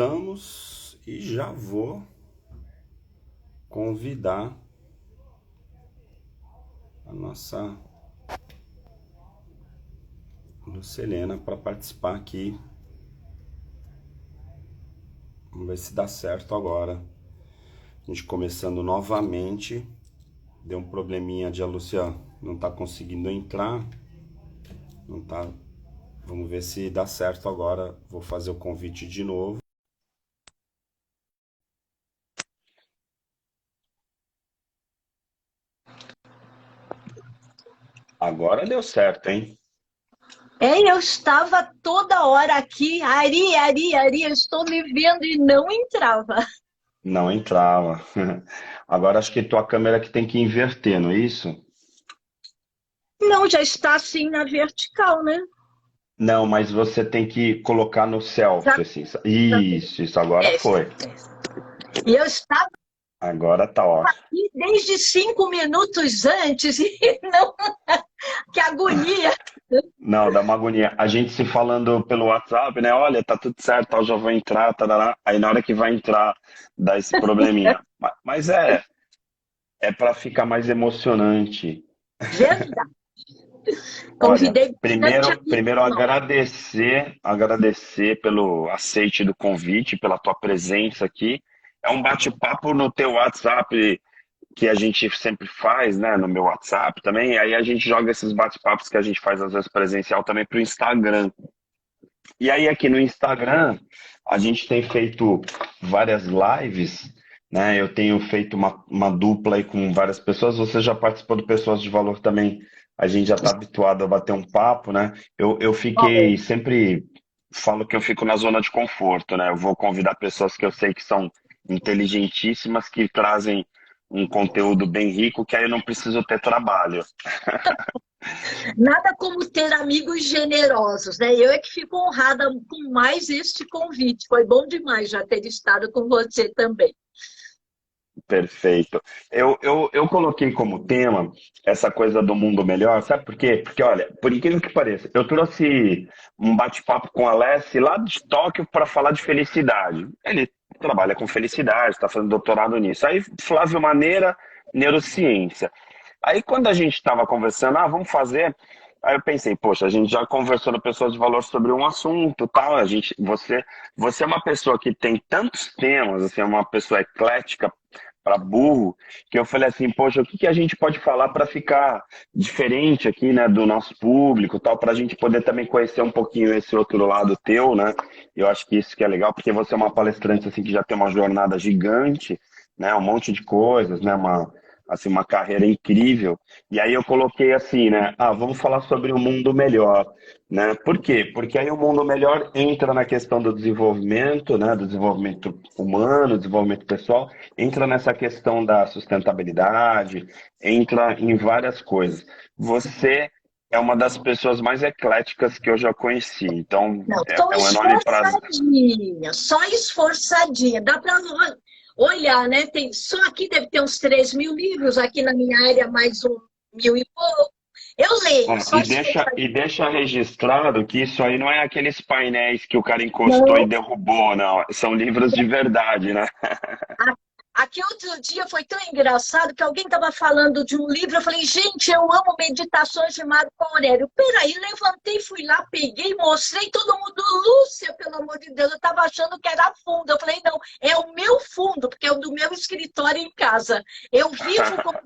estamos e já vou convidar a nossa Lucelena para participar aqui. Vamos ver se dá certo agora. A gente começando novamente. Deu um probleminha de a Lúcia não tá conseguindo entrar. Não tá. Vamos ver se dá certo agora. Vou fazer o convite de novo. Agora deu certo, hein? Eu estava toda hora aqui, Ari, eu estou me vendo e não entrava. Não entrava. Agora acho que tua câmera que tem que inverter, não é isso? Não, já está assim na vertical, né? Não, mas você tem que colocar no Já, selfie, assim. já Isso, agora é, foi. E eu estava Agora tá ótimo. aqui desde 5 minutos antes e não, que agonia. Não, dá uma agonia. A gente se falando pelo WhatsApp, né? Olha, tá tudo certo, eu já vou entrar, tarará. Aí na hora que vai entrar, dá esse probleminha. Mas é para ficar mais emocionante. Verdade. Olha, Convidei bastante primeiro amigo nosso. agradecer pelo aceite do convite, pela tua presença aqui. É um bate-papo no teu WhatsApp que a gente sempre faz, né? No meu WhatsApp também. Aí a gente joga esses bate-papos que a gente faz às vezes presencial também para o Instagram. E aí aqui no Instagram a gente tem feito várias lives, né? Eu tenho feito uma dupla aí com várias pessoas. Você já participou do Pessoas de Valor também. A gente já está habituado a bater um papo, né? Eu fiquei sempre falo que eu fico na zona de conforto, né? Eu vou convidar pessoas que eu sei que são inteligentíssimas, que trazem um conteúdo bem rico, que aí eu não preciso ter trabalho. Nada como ter amigos generosos, né? Eu é que fico honrada com mais este convite. Foi bom demais já ter estado com você também. Perfeito. Eu coloquei como tema essa coisa do mundo melhor, sabe por quê? Porque, olha, por incrível que pareça, eu trouxe um bate-papo com a Alessi lá de Tóquio para falar de felicidade. Ele trabalha com felicidade, está fazendo doutorado nisso. Aí, Flávio Maneira, neurociência. Aí, quando a gente estava conversando, vamos fazer. Aí eu pensei, poxa, a gente já conversou no Pessoas de Valor sobre um assunto, tal. Você é uma pessoa que tem tantos temas, assim, é uma pessoa eclética para burro, que eu falei assim, poxa, o que que a gente pode falar para ficar diferente aqui, né, do nosso público, tal, para a gente poder também conhecer um pouquinho esse outro lado teu, né? Eu acho que isso que é legal, porque você é uma palestrante assim que já tem uma jornada gigante, né, um monte de coisas, né, uma carreira incrível. E aí eu coloquei assim, né, vamos falar sobre um mundo melhor, né? Por quê? Porque aí o mundo melhor entra na questão do desenvolvimento, né, do desenvolvimento humano, desenvolvimento pessoal, entra nessa questão da sustentabilidade, entra em várias coisas. Você é uma das pessoas mais ecléticas que eu já conheci, então Não, é um enorme prazer. só esforçadinha. Dá para olhar, né? Tem, só aqui deve ter uns 3.000 livros, aqui na minha área mais 1.000 e pouco. Eu leio, só E esforçadinha. deixa registrado que isso aí não é aqueles painéis que o cara encostou e Não, derrubou, não. São livros de verdade, né? aqui outro dia foi tão engraçado que alguém estava falando de um livro. Eu falei, gente, eu amo Meditações de Marco Aurélio. Peraí, levantei, fui lá, peguei, mostrei todo mundo. Lúcia, pelo amor de Deus, eu estava achando que era fundo. Eu falei, não, é o meu fundo, porque é o do meu escritório em casa. Eu vivo, como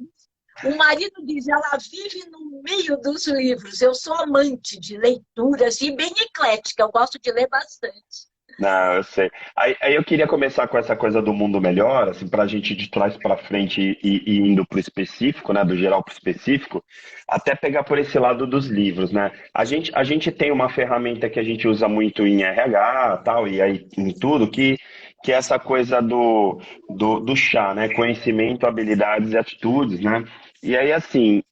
o marido diz, ela vive no meio dos livros. Eu sou amante de leituras e bem eclética, eu gosto de ler bastante. Não, eu sei. Aí eu queria começar com essa coisa do mundo melhor, assim, para a gente de trás para frente e indo para o específico, né, do geral para o específico, até pegar por esse lado dos livros, né? A gente tem uma ferramenta que a gente usa muito em RH, tal, e aí em tudo, que é essa coisa do chá, né? Conhecimento, habilidades e atitudes, né? E aí, assim,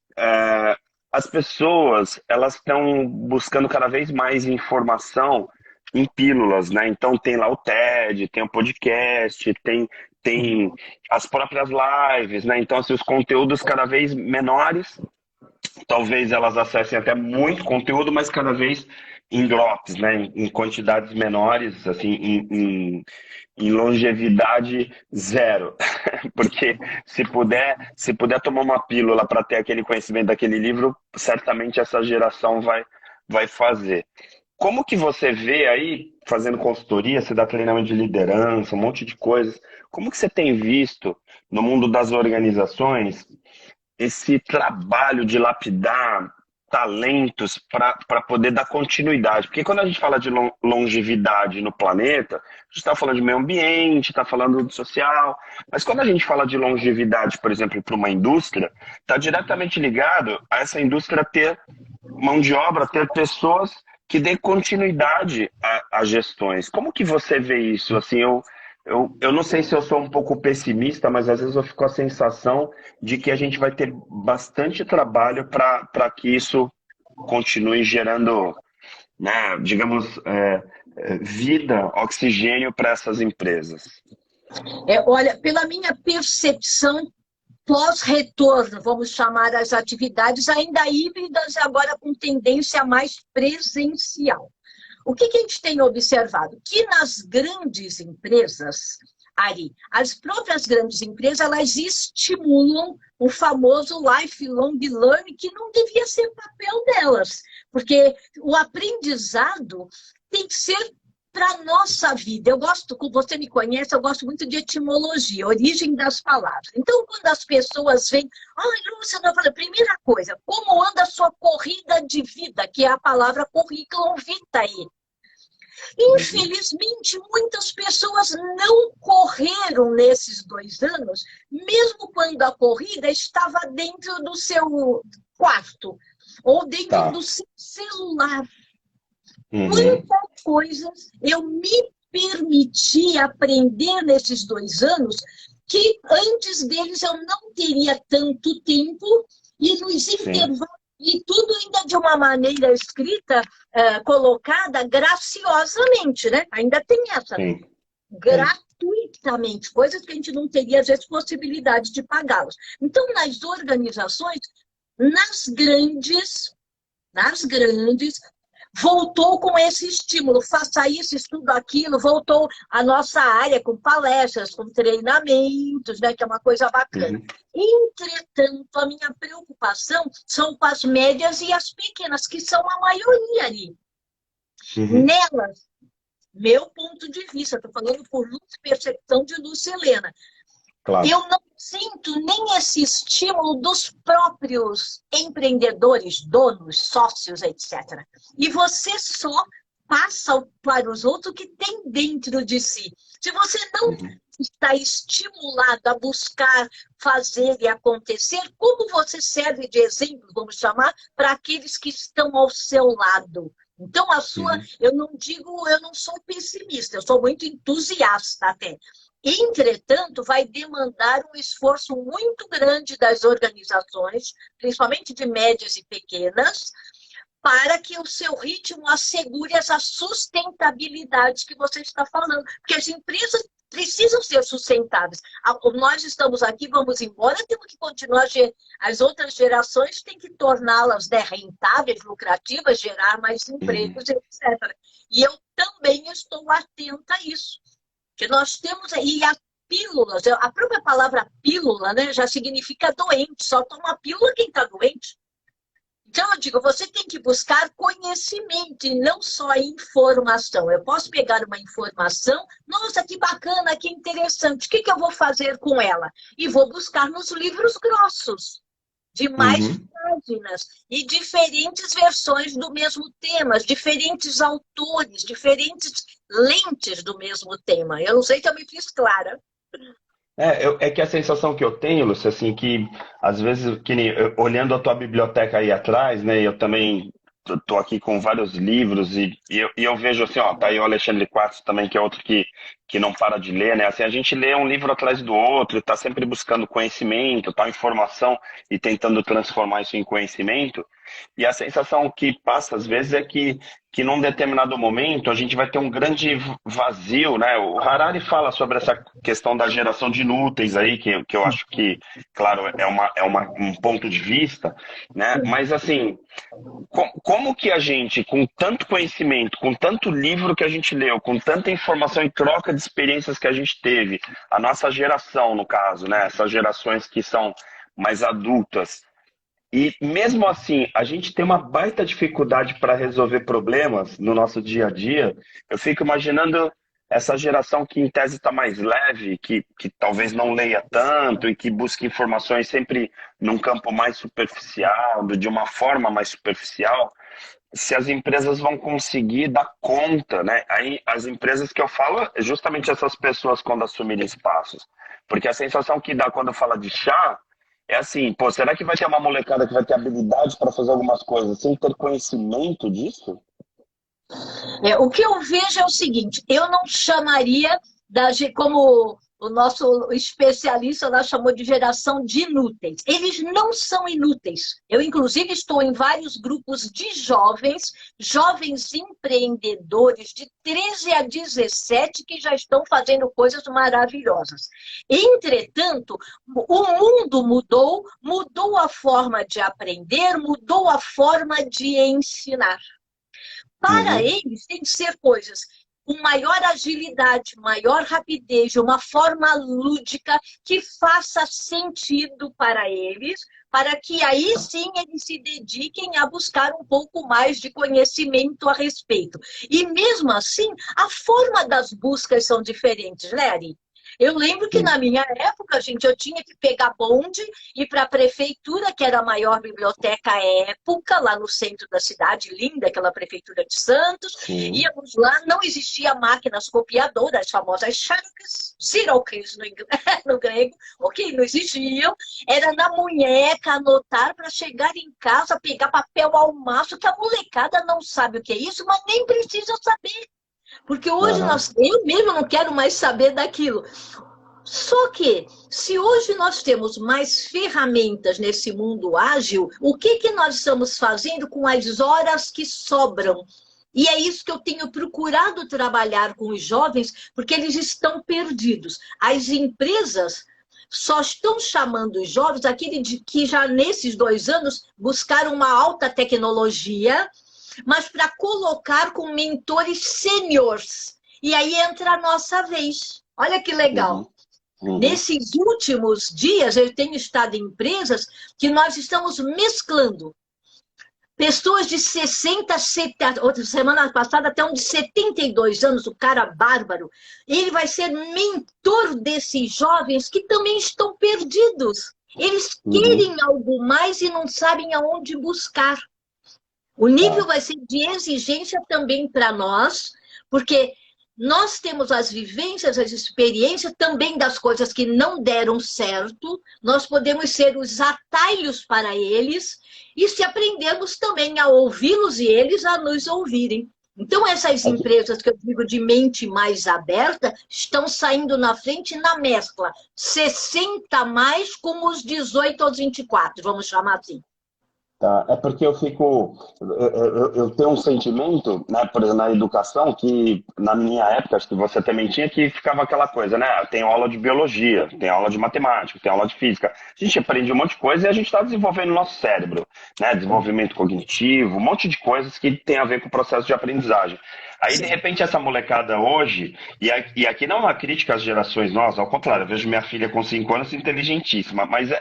as pessoas, elas estão buscando cada vez mais informação em pílulas, né? Então tem lá o TED, tem o podcast, tem as próprias lives, né? Então, assim, os conteúdos cada vez menores, talvez elas acessem até muito conteúdo, mas cada vez em drops, né? Em quantidades menores, assim, em longevidade zero. Porque se puder tomar uma pílula para ter aquele conhecimento daquele livro, certamente essa geração vai fazer. Como que você vê aí, fazendo consultoria, você dá treinamento de liderança, um monte de coisas, como que você tem visto no mundo das organizações esse trabalho de lapidar talentos para poder dar continuidade? Porque quando a gente fala de longevidade no planeta, a gente está falando de meio ambiente, está falando do social, mas quando a gente fala de longevidade, por exemplo, para uma indústria, está diretamente ligado a essa indústria ter mão de obra, ter pessoas que dê continuidade a gestões. Como que você vê isso? Assim, eu não sei se eu sou um pouco pessimista, mas às vezes eu fico com a sensação de que a gente vai ter bastante trabalho para que isso continue gerando, né, digamos, vida, oxigênio para essas empresas. Olha, pela minha percepção, pós-retorno, vamos chamar as atividades ainda híbridas e agora com tendência mais presencial. O que a gente tem observado? Que nas grandes empresas, Ari, as próprias grandes empresas, elas estimulam o famoso lifelong learning, que não devia ser papel delas, porque o aprendizado tem que ser para a nossa vida. Eu gosto, como você me conhece, eu gosto muito de etimologia, origem das palavras. Então, quando as pessoas vêm, Lúcia, eu falo, primeira coisa, como anda a sua corrida de vida, que é a palavra currículo vitae. Infelizmente, muitas pessoas não correram nesses 2 anos, mesmo quando a corrida estava dentro do seu quarto ou dentro Tá. do seu celular. Uhum. Muitas coisas eu me permiti aprender nesses 2 anos que antes deles eu não teria tanto tempo e nos Sim, intervalos, e tudo ainda de uma maneira escrita, colocada graciosamente, né? Ainda tem essa, sim, sim. gratuitamente, coisas que a gente não teria, às vezes, possibilidade de pagá-las. Então, nas organizações, nas grandes, voltou com esse estímulo, faça isso, estuda aquilo, voltou a nossa área com palestras, com treinamentos, né, que é uma coisa bacana. Uhum. Entretanto, a minha preocupação são com as médias e as pequenas, que são a maioria ali. Uhum. Nelas, meu ponto de vista, estou falando por percepção de Lúcia Helena, Claro. eu não sinto nem esse estímulo dos próprios empreendedores, donos, sócios, etc. E você só passa para os outros o que tem dentro de si. Se você não Uhum. está estimulado a buscar fazer e acontecer, como você serve de exemplo, vamos chamar, para aqueles que estão ao seu lado? Então, Uhum. eu não digo, eu não sou pessimista, eu sou muito entusiasta até. Entretanto, vai demandar um esforço muito grande das organizações, principalmente de médias e pequenas, para que o seu ritmo assegure essa sustentabilidade que você está falando. Porque as empresas precisam ser sustentáveis. Nós estamos aqui, vamos embora, temos que continuar. As outras gerações têm que torná-las, né, rentáveis, lucrativas, gerar mais Uhum. empregos, etc. E eu também estou atenta a isso. Que nós temos aí pílulas, a própria palavra pílula, né, já significa doente, só toma pílula quem está doente. Então, eu digo, você tem que buscar conhecimento e não só informação. Eu posso pegar uma informação, nossa, que bacana, que interessante, o que eu vou fazer com ela? E vou buscar nos livros grossos, de mais Uhum. páginas, e diferentes versões do mesmo tema, diferentes autores, diferentes lentes do mesmo tema. Eu não sei se eu me fiz clara. É que a sensação que eu tenho, Lúcia, assim, que às vezes, que nem, olhando a tua biblioteca aí atrás, né, eu também tô aqui com vários livros e eu vejo assim, ó, tá aí o Alexandre Quartz também, que é outro que não para de ler, né? Assim, a gente lê um livro atrás do outro, está sempre buscando conhecimento, tá, informação e tentando transformar isso em conhecimento. E a sensação que passa às vezes é que num determinado momento a gente vai ter um grande vazio, né? O Harari fala sobre essa questão da geração de inúteis aí, que eu acho que, claro, um ponto de vista, né? Mas assim, como que a gente, com tanto conhecimento, com tanto livro que a gente leu, com tanta informação e troca de experiências que a gente teve, a nossa geração, no caso, né? Essas gerações que são mais adultas, e mesmo assim, a gente tem uma baita dificuldade para resolver problemas no nosso dia a dia. Eu fico imaginando essa geração que, em tese, está mais leve, que talvez não leia tanto e que busca informações sempre num campo mais superficial, de uma forma mais superficial. Se as empresas vão conseguir dar conta, né? Aí, as empresas que eu falo é justamente essas pessoas quando assumirem espaços. Porque a sensação que dá quando fala de chá é assim, pô, será que vai ter uma molecada que vai ter habilidade para fazer algumas coisas sem ter conhecimento disso? O que eu vejo é o seguinte, eu não chamaria, como o nosso especialista lá chamou de geração de inúteis. Eles não são inúteis. Eu, inclusive, estou em vários grupos de jovens, jovens empreendedores de 13 a 17 que já estão fazendo coisas maravilhosas. Entretanto, o mundo mudou, mudou a forma de aprender, mudou a forma de ensinar. Para Uhum. eles, tem que ser coisas com maior agilidade, maior rapidez, uma forma lúdica que faça sentido para eles, para que aí sim eles se dediquem a buscar um pouco mais de conhecimento a respeito. E mesmo assim, a forma das buscas são diferentes, né, Ari? Eu lembro que Sim. na minha época, gente, eu tinha que pegar bonde, ir para a prefeitura, que era a maior biblioteca à época, lá no centro da cidade, linda, aquela prefeitura de Santos. Sim. Íamos lá, não existia máquinas copiadoras, as famosas xerox no grego, ok? Não existiam. Era na munheca, anotar para chegar em casa, pegar papel ao maço, que a molecada não sabe o que é isso, mas nem precisa saber. Porque hoje Aham. eu mesmo não quero mais saber daquilo. Só que, se hoje nós temos mais ferramentas nesse mundo ágil, o que, que nós estamos fazendo com as horas que sobram? E é isso que eu tenho procurado trabalhar com os jovens, porque eles estão perdidos. As empresas só estão chamando os jovens, aquele de que já nesses 2 anos buscaram uma alta tecnologia, mas para colocar com mentores sêniores. E aí entra a nossa vez. Olha que legal. Uhum. Uhum. Nesses últimos dias, eu tenho estado em empresas que nós estamos mesclando pessoas de 60, 70, outra semana passada até um de 72 anos, o cara bárbaro. Ele vai ser mentor desses jovens que também estão perdidos. Eles Uhum. querem algo mais e não sabem aonde buscar. O nível Tá. vai ser de exigência também para nós, porque nós temos as vivências, as experiências também das coisas que não deram certo, nós podemos ser os atalhos para eles, e se aprendermos também a ouvi-los e eles a nos ouvirem. Então, essas É que, empresas que eu digo de mente mais aberta estão saindo na frente na mescla. 60 mais com os 18 aos 24, vamos chamar assim. tá, é porque eu fico. Eu tenho um sentimento, né, por exemplo, na educação, que na minha época, acho que você também tinha, que ficava aquela coisa, né? Tem aula de biologia, tem aula de matemática, tem aula de física. A gente aprende um monte de coisa e a gente está desenvolvendo o nosso cérebro, né? Desenvolvimento cognitivo, um monte de coisas que tem a ver com o processo de aprendizagem. Aí, de repente, essa molecada hoje, e aqui não é uma crítica às gerações nossas, ao contrário, eu vejo minha filha com 5 anos inteligentíssima, mas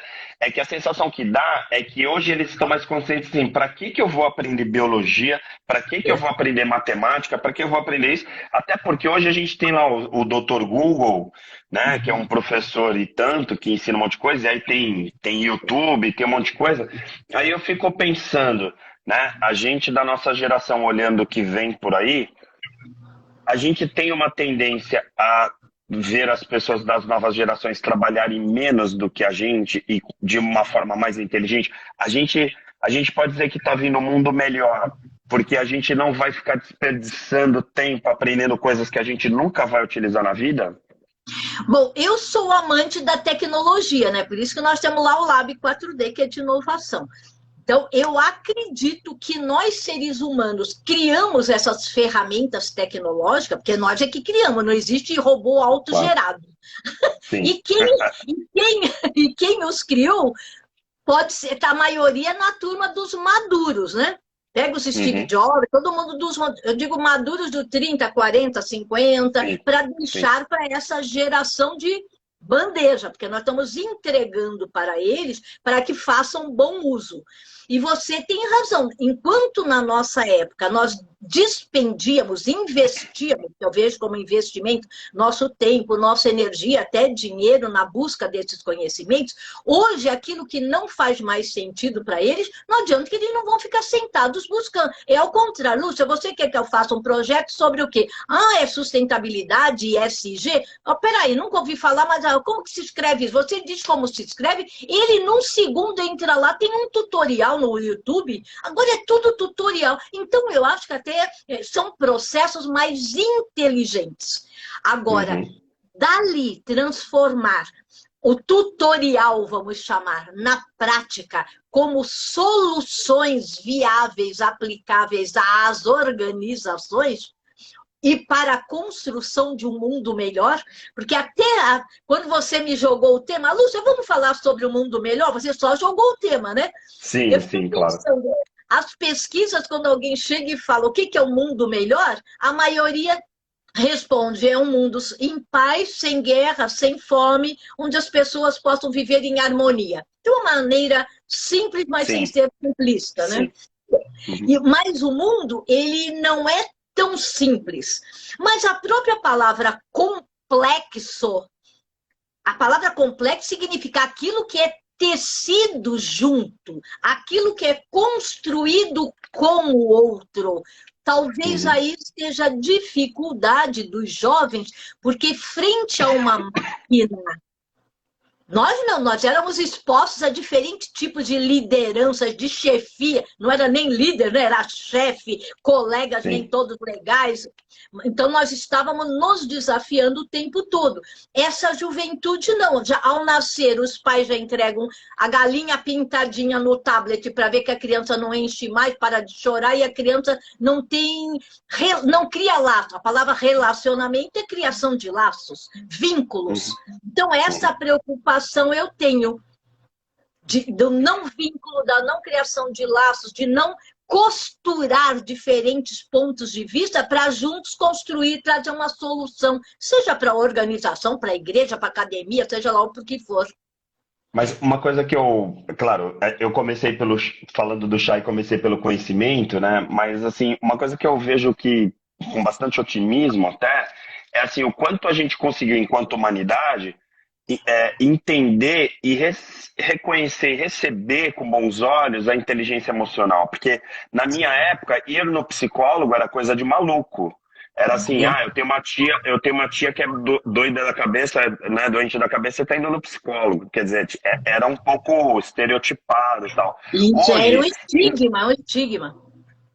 é que a sensação que dá é que hoje eles estão mais conscientes assim, para que eu vou aprender biologia, para que eu vou aprender matemática, para que eu vou aprender isso, até porque hoje a gente tem lá o Dr. Google, né, que é um professor e tanto, que ensina um monte de coisa, e aí tem YouTube, tem um monte de coisa, aí eu fico pensando, né, a gente da nossa geração olhando o que vem por aí, a gente tem uma tendência a ver as pessoas das novas gerações trabalharem menos do que a gente e de uma forma mais inteligente. A gente pode dizer que está vindo um mundo melhor porque a gente não vai ficar desperdiçando tempo aprendendo coisas que a gente nunca vai utilizar na vida? Bom, eu sou amante da tecnologia, né? Por isso que nós temos lá o Lab 4D, que é de inovação. Então, eu acredito que nós, seres humanos, criamos essas ferramentas tecnológicas, porque nós é que criamos, não existe robô Claro. autogerado. Sim. E quem os criou pode ser, tá, a maioria na turma dos maduros, né? Pega os Steve Uhum. Jobs, todo mundo dos, eu digo maduros de 30, 40, 50, Sim. para Sim. deixar para essa geração de bandeja, porque nós estamos entregando para eles para que façam bom uso. E você tem razão, enquanto na nossa época nós despendíamos, investíamos, que eu vejo como investimento, nosso tempo, nossa energia, até dinheiro na busca desses conhecimentos, hoje aquilo que não faz mais sentido para eles, não adianta que eles não vão ficar sentados buscando. É ao contrário, Lúcia, você quer que eu faça um projeto sobre o quê? Ah, é sustentabilidade, ESG? Oh, peraí, nunca ouvi falar, mas como que se escreve isso? Você diz como se escreve, ele num segundo entra lá, tem um tutorial no YouTube, agora é tudo tutorial. Então eu acho que até são processos mais inteligentes. Agora, Uhum. dali transformar o tutorial, vamos chamar, na prática, como soluções viáveis, aplicáveis às organizações, e para a construção de um mundo melhor, porque até quando você me jogou o tema, Lúcia, vamos falar sobre o mundo melhor? Você só jogou o tema, né? Eu Sim, fiquei sim, claro. pensando, as pesquisas, quando alguém chega e fala o que é o mundo melhor, a maioria responde, é um mundo em paz, sem guerra, sem fome, onde as pessoas possam viver em harmonia. De uma maneira simples, mas sem Sim, ser simplista, né? sim. Uhum. Mas o mundo, ele não é tão simples. Mas a própria palavra complexo, a palavra complexo significa aquilo que é tecido junto, aquilo que é construído com o outro. Talvez Uhum. aí esteja a dificuldade dos jovens, porque frente a uma máquina, nós não, nós éramos expostos a diferentes tipos de lideranças, de chefia. Não era nem líder, né? Era chefe, colegas nem Sim. todos legais. Então, nós estávamos nos desafiando o tempo todo. Essa juventude não. Já, ao nascer, os pais já entregam a galinha pintadinha no tablet para ver que a criança não enche mais, para de chorar, e a criança não tem, não cria laço. A palavra relacionamento é criação de laços, vínculos. Uhum. Então, essa Uhum. preocupação eu tenho do não vínculo, da não criação de laços, de não costurar diferentes pontos de vista para juntos construir, trazer uma solução, seja para a organização, para a igreja, para a academia, seja lá o que for. Mas uma coisa que claro, eu comecei falando do chá e comecei pelo conhecimento, né? Mas assim, uma coisa que eu vejo que com bastante otimismo até é assim o quanto a gente conseguiu enquanto humanidade entender e reconhecer e receber com bons olhos a inteligência emocional, porque na minha época ir no psicólogo era coisa de maluco. Era assim, eu tenho uma tia que é doida da cabeça, né, doente da cabeça, e tá indo no psicólogo. Quer dizer, era um pouco estereotipado e tal. Isso é um Hoje, estigma, é um estigma.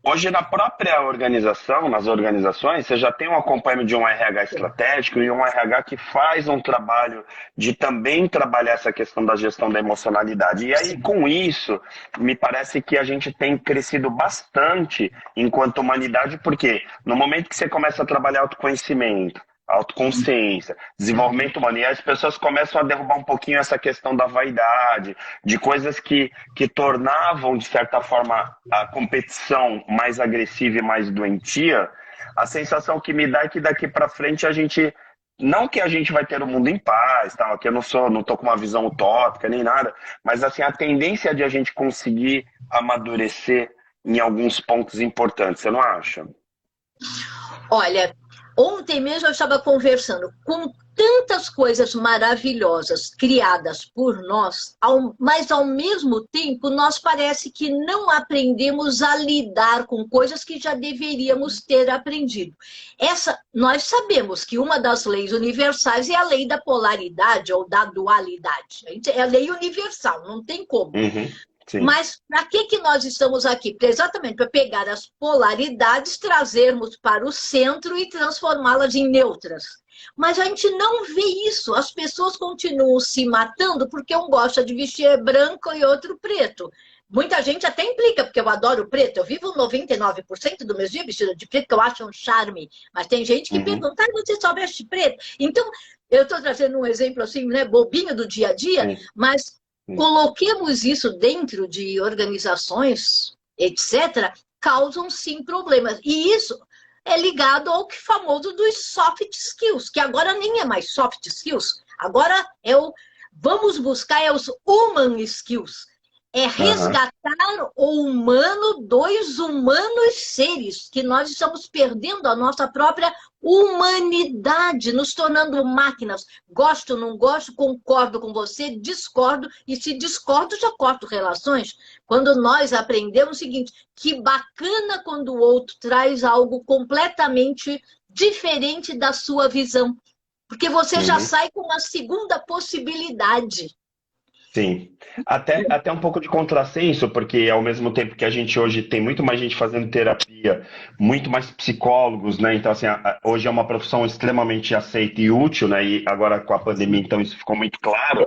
Hoje, na própria organização, nas organizações, você já tem um acompanhamento de um RH estratégico e um RH que faz um trabalho de também trabalhar essa questão da gestão da emocionalidade. E aí, com isso, me parece que a gente tem crescido bastante enquanto humanidade, porque no momento que você começa a trabalhar autoconhecimento, autoconsciência, desenvolvimento humano, e as pessoas começam a derrubar um pouquinho essa questão da vaidade, de coisas que tornavam, de certa forma, a competição mais agressiva e mais doentia. A sensação que me dá é que daqui para frente a gente, não que a gente vai ter o mundo em paz, tal, aqui eu não tô com uma visão utópica nem nada, mas assim, a tendência de a gente conseguir amadurecer em alguns pontos importantes, você não acha? Olha, ontem mesmo eu estava conversando com tantas coisas maravilhosas criadas por nós, mas ao mesmo tempo nós parece que não aprendemos a lidar com coisas que já deveríamos ter aprendido. Nós sabemos que uma das leis universais é a lei da polaridade ou da dualidade. É a lei universal, não tem como. Uhum. sim. Mas para que nós estamos aqui? Exatamente para pegar as polaridades, trazermos para o centro e transformá-las em neutras. Mas a gente não vê isso. As pessoas continuam se matando porque um gosta de vestir branco e outro preto. Muita gente até implica, porque eu adoro preto. Eu vivo 99% do meu dia vestido de preto, que eu acho um charme. Mas tem gente que Uhum, pergunta, você só veste preto? Então, eu estou trazendo um exemplo assim, né, bobinho do dia a dia, sim, mas sim. coloquemos isso dentro de organizações, etc., causam sim problemas. E isso é ligado ao que famoso dos soft skills, que agora nem é mais soft skills, agora é o vamos buscar é os human skills. É Aham, resgatar o humano dos humanos seres, que nós estamos perdendo a nossa própria humanidade, nos tornando máquinas. Gosto, não gosto, concordo com você, discordo, e se discordo, já corto relações. Quando nós aprendemos o seguinte, que bacana quando o outro traz algo completamente diferente da sua visão, porque você já uhum. sai com uma segunda possibilidade. Sim, até um pouco de contrassenso, porque ao mesmo tempo que a gente hoje tem muito mais gente fazendo terapia, muito mais psicólogos, né? Então, assim, hoje é uma profissão extremamente aceita e útil, né? E agora com a pandemia, então isso ficou muito claro.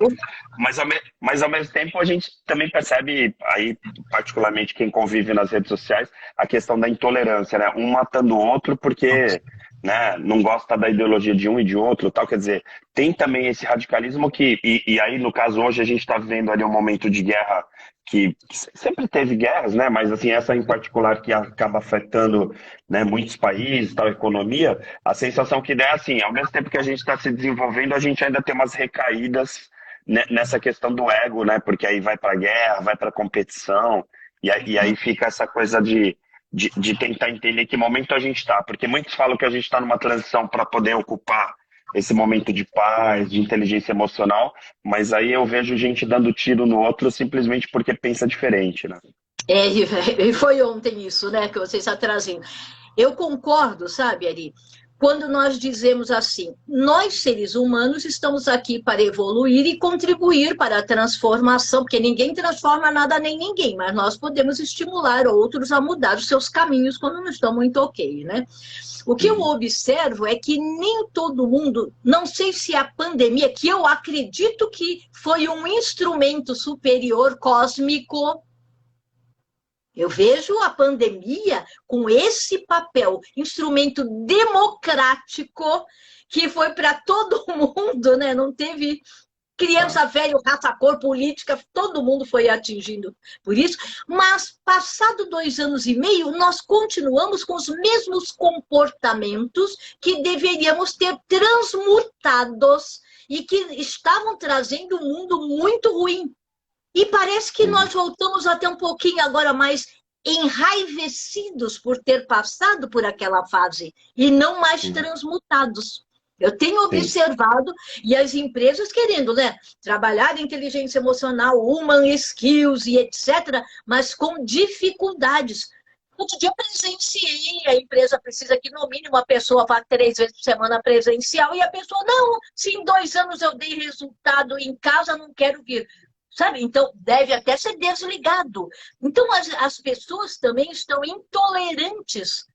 Mas ao mesmo tempo a gente também percebe, aí, particularmente quem convive nas redes sociais, a questão da intolerância, né? Um matando o outro porque, né, não gosta da ideologia de um e de outro, tal. Quer dizer, tem também esse radicalismo e aí, no caso, hoje a gente está vivendo ali um momento de guerra que sempre teve guerras, né? Mas assim, essa em particular que acaba afetando, né, muitos países, tal, economia, a sensação que dá é assim, ao mesmo tempo que a gente está se desenvolvendo, a gente ainda tem umas recaídas nessa questão do ego, né? Porque aí vai para a guerra, vai para a competição, e aí fica essa coisa de tentar entender que momento a gente está, porque muitos falam que a gente está numa transição para poder ocupar esse momento de paz, de inteligência emocional, mas aí eu vejo gente dando tiro no outro simplesmente porque pensa diferente, né? É, e foi ontem isso, né, que você está trazendo. Eu concordo, sabe, Ari? Quando nós dizemos assim, nós seres humanos estamos aqui para evoluir e contribuir para a transformação, porque ninguém transforma nada nem ninguém, mas nós podemos estimular outros a mudar os seus caminhos quando não estão muito ok, né? O que eu Uhum. observo é que nem todo mundo, não sei se a pandemia, que eu acredito que foi um instrumento superior cósmico, eu vejo a pandemia com esse papel, instrumento democrático, que foi para todo mundo, né? Não teve Tá. criança, velho, raça, cor, política, todo mundo foi atingindo por isso. Mas, passado 2 anos e meio, nós continuamos com os mesmos comportamentos que deveríamos ter transmutados e que estavam trazendo um mundo muito ruim. E parece que Uhum. nós voltamos até um pouquinho agora mais enraivecidos por ter passado por aquela fase e não mais Uhum. transmutados. Eu tenho Sim, observado, e as empresas querendo, né, trabalhar inteligência emocional, human skills e etc., mas com dificuldades. Outro dia eu presenciei, a empresa precisa que no mínimo a pessoa vá 3 vezes por semana presencial, e a pessoa, não, se em 2 anos eu dei resultado em casa, não quero vir. Sabe? Então, deve até ser desligado. Então, as pessoas também estão intolerantes.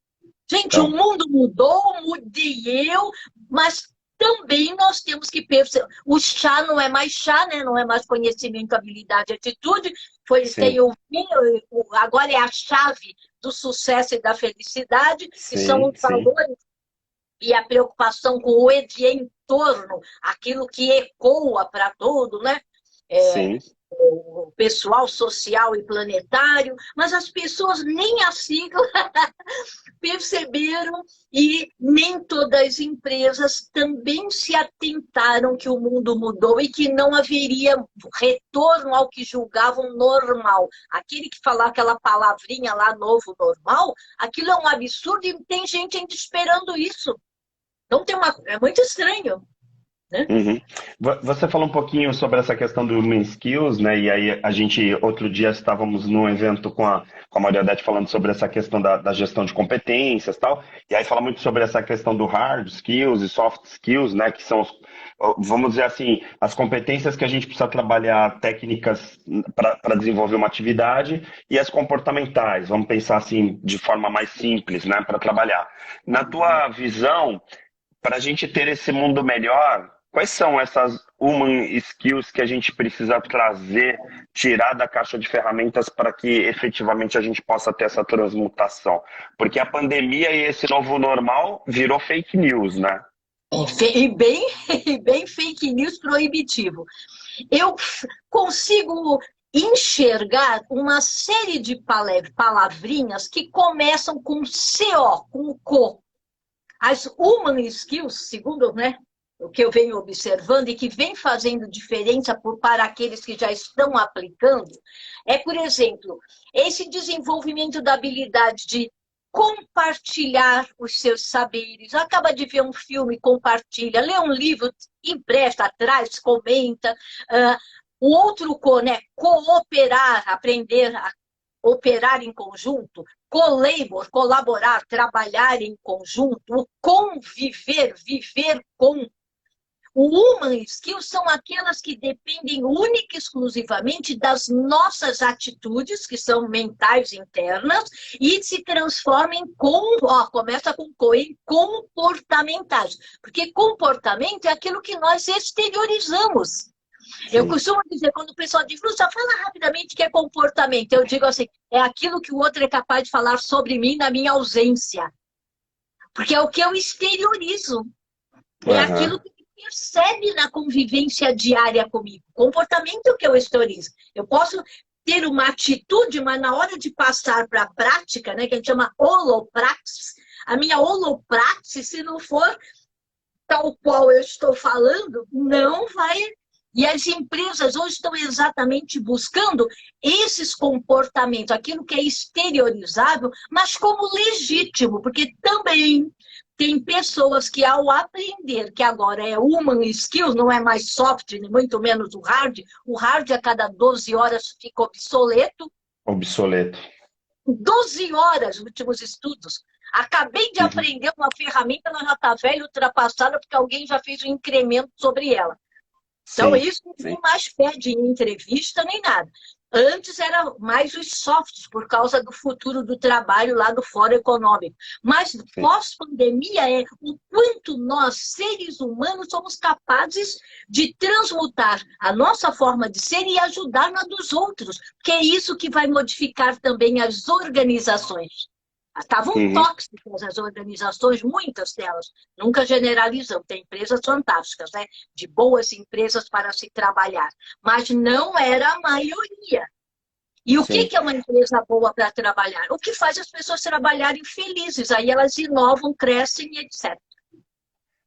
Gente, o então, mundo mudou, mudei eu, mas também nós temos que perceber. O chá não é mais chá, né? Não é mais conhecimento, habilidade, atitude. Foi, tem sim, o vinho, agora é a chave do sucesso e da felicidade, que são sim, os sim, valores e a preocupação com o entorno, aquilo que ecoa para todo, né? É, sim. o pessoal social e planetário, mas as pessoas nem a sigla perceberam e nem todas as empresas também se atentaram que o mundo mudou e que não haveria retorno ao que julgavam normal. Aquele que falava aquela palavrinha lá, novo normal, aquilo é um absurdo e tem gente ainda esperando isso. Então é muito estranho, né? Uhum. Você falou um pouquinho sobre essa questão do Human Skills, né? E aí a gente, outro dia, estávamos num evento com a Maria Odete falando sobre essa questão da gestão de competências e tal. E aí fala muito sobre essa questão do Hard Skills e Soft Skills, né? Que são vamos dizer assim, as competências que a gente precisa trabalhar, técnicas para desenvolver uma atividade, e as comportamentais, vamos pensar assim, de forma mais simples, né, para trabalhar. Na tua visão, para a gente ter esse mundo melhor, quais são essas human skills que a gente precisa trazer, tirar da caixa de ferramentas para que efetivamente a gente possa ter essa transmutação? Porque a pandemia e esse novo normal virou fake news, né? E bem, e bem fake news proibitivo. Eu consigo enxergar uma série de palavrinhas que começam com CO, com co. As human skills, segundo, né, o que eu venho observando e que vem fazendo diferença para aqueles que já estão aplicando, é, por exemplo, esse desenvolvimento da habilidade de compartilhar os seus saberes. Acaba de ver um filme, compartilha. Lê um livro, empresta, traz, comenta. O outro, né, cooperar, aprender a operar em conjunto, co-labor, colaborar, trabalhar em conjunto, o conviver, viver com. O human skills são aquelas que dependem única e exclusivamente das nossas atitudes, que são mentais internas, e se transformam em começa com em comportamentais. Porque comportamento é aquilo que nós exteriorizamos. Sim. Eu costumo dizer, quando o pessoal diz, Lúcia, fala rapidamente o que é comportamento. Eu digo assim, é aquilo que o outro é capaz de falar sobre mim na minha ausência. Porque é o que eu exteriorizo. É aquilo que percebe na convivência diária comigo. Comportamento que eu exteriorizo. Eu posso ter uma atitude, mas na hora de passar para a prática, né, que a gente chama holopraxis, a minha holopraxis, se não for tal qual eu estou falando, não vai. E as empresas hoje estão exatamente buscando esses comportamentos, aquilo que é exteriorizável, mas como legítimo, porque também tem pessoas que, ao aprender que agora é human skills, não é mais soft, nem muito menos o hard a cada 12 horas fica obsoleto. Obsoleto. 12 horas, últimos estudos. Acabei de aprender uma ferramenta, ela já está velha, ultrapassada, porque alguém já fez um incremento sobre ela. Então, isso não mais perde em entrevista nem nada. Antes era mais os softs, por causa do futuro do trabalho lá do Fórum Econômico. Mas pós-pandemia é o quanto nós, seres humanos, somos capazes de transmutar a nossa forma de ser e ajudar na dos outros. Que é isso que vai modificar também as organizações. Estavam tóxicas as organizações, muitas delas. Nunca generalizam, tem empresas fantásticas, né? De boas empresas para se trabalhar. Mas não era a maioria. E o que é uma empresa boa para trabalhar? O que faz as pessoas trabalharem felizes. Aí elas inovam, crescem, etc.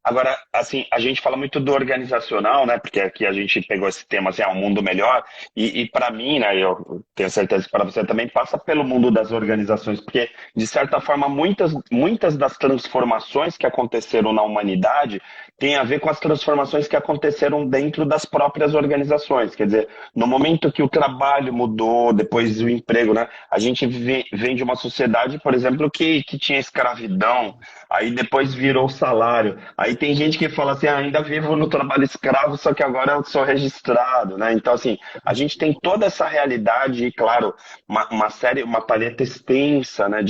Agora, assim, a gente fala muito do organizacional, né? Porque aqui a gente pegou esse tema, assim, um mundo melhor. E para mim, né? Eu tenho certeza que para você também passa pelo mundo das organizações, porque de certa forma muitas das transformações que aconteceram na humanidade têm a ver com as transformações que aconteceram dentro das próprias organizações. Quer dizer, no momento que o trabalho mudou, depois o emprego, né? A gente vem de uma sociedade, por exemplo, que tinha escravidão, aí depois virou salário. Aí tem gente que fala assim, ainda vivo no trabalho escravo, só que agora eu sou registrado, né? Então, assim, a gente tem toda essa realidade e, claro, uma paleta extensa, né,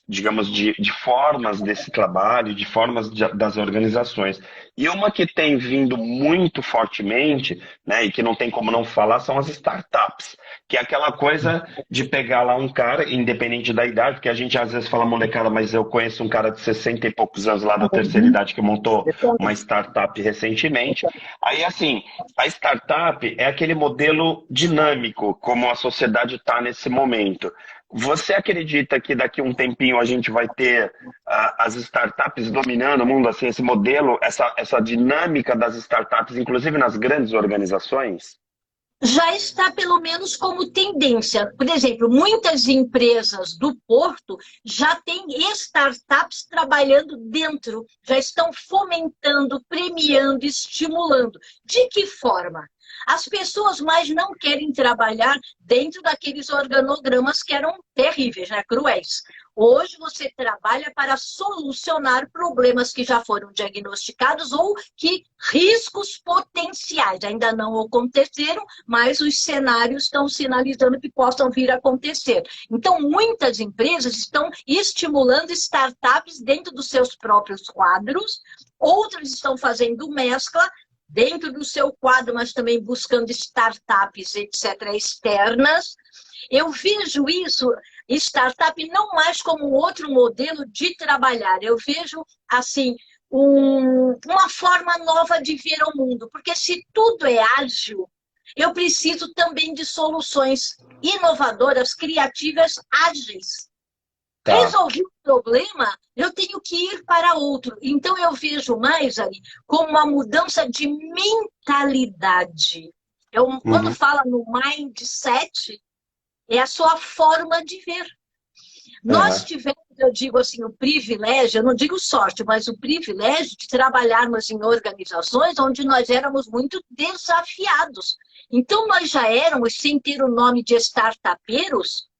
digamos, de formas desse trabalho, de formas das organizações. E uma que tem vindo muito fortemente, né, e que não tem como não falar, são as startups, que é aquela coisa de pegar lá um cara, independente da idade, porque a gente às vezes fala molecada, mas eu conheço um cara de 60 e poucos anos lá da terceira idade que montou uma startup recentemente. Aí, assim, a startup é aquele modelo dinâmico, como a sociedade está nesse momento. Você acredita que daqui a um tempinho a gente vai ter as startups dominando o mundo, assim, esse modelo, essa dinâmica das startups, inclusive nas grandes organizações? Já está pelo menos como tendência. Por exemplo, muitas empresas do Porto já têm startups trabalhando dentro, já estão fomentando, premiando, estimulando. De que forma? As pessoas mais não querem trabalhar dentro daqueles organogramas que eram terríveis, né? Cruéis. Hoje você trabalha para solucionar problemas que já foram diagnosticados ou que riscos potenciais ainda não aconteceram, mas os cenários estão sinalizando que possam vir a acontecer. Então, muitas empresas estão estimulando startups dentro dos seus próprios quadros, outras estão fazendo mescla dentro do seu quadro, mas também buscando startups, etc., externas. Eu vejo isso, startup, não mais como outro modelo de trabalhar. Eu vejo, assim, uma forma nova de ver o mundo. Porque se tudo é ágil, eu preciso também de soluções inovadoras, criativas, ágeis. Tá. Resolvi o problema, eu tenho que ir para outro. Então, eu vejo mais ali como uma mudança de mentalidade. Quando Uhum. fala no mindset, é a sua forma de ver. Nós Aham. tivemos, eu digo assim, o privilégio, eu não digo sorte, mas o privilégio de trabalharmos em organizações onde nós éramos muito desafiados. Então, nós já éramos, sem ter o nome de startupeiros,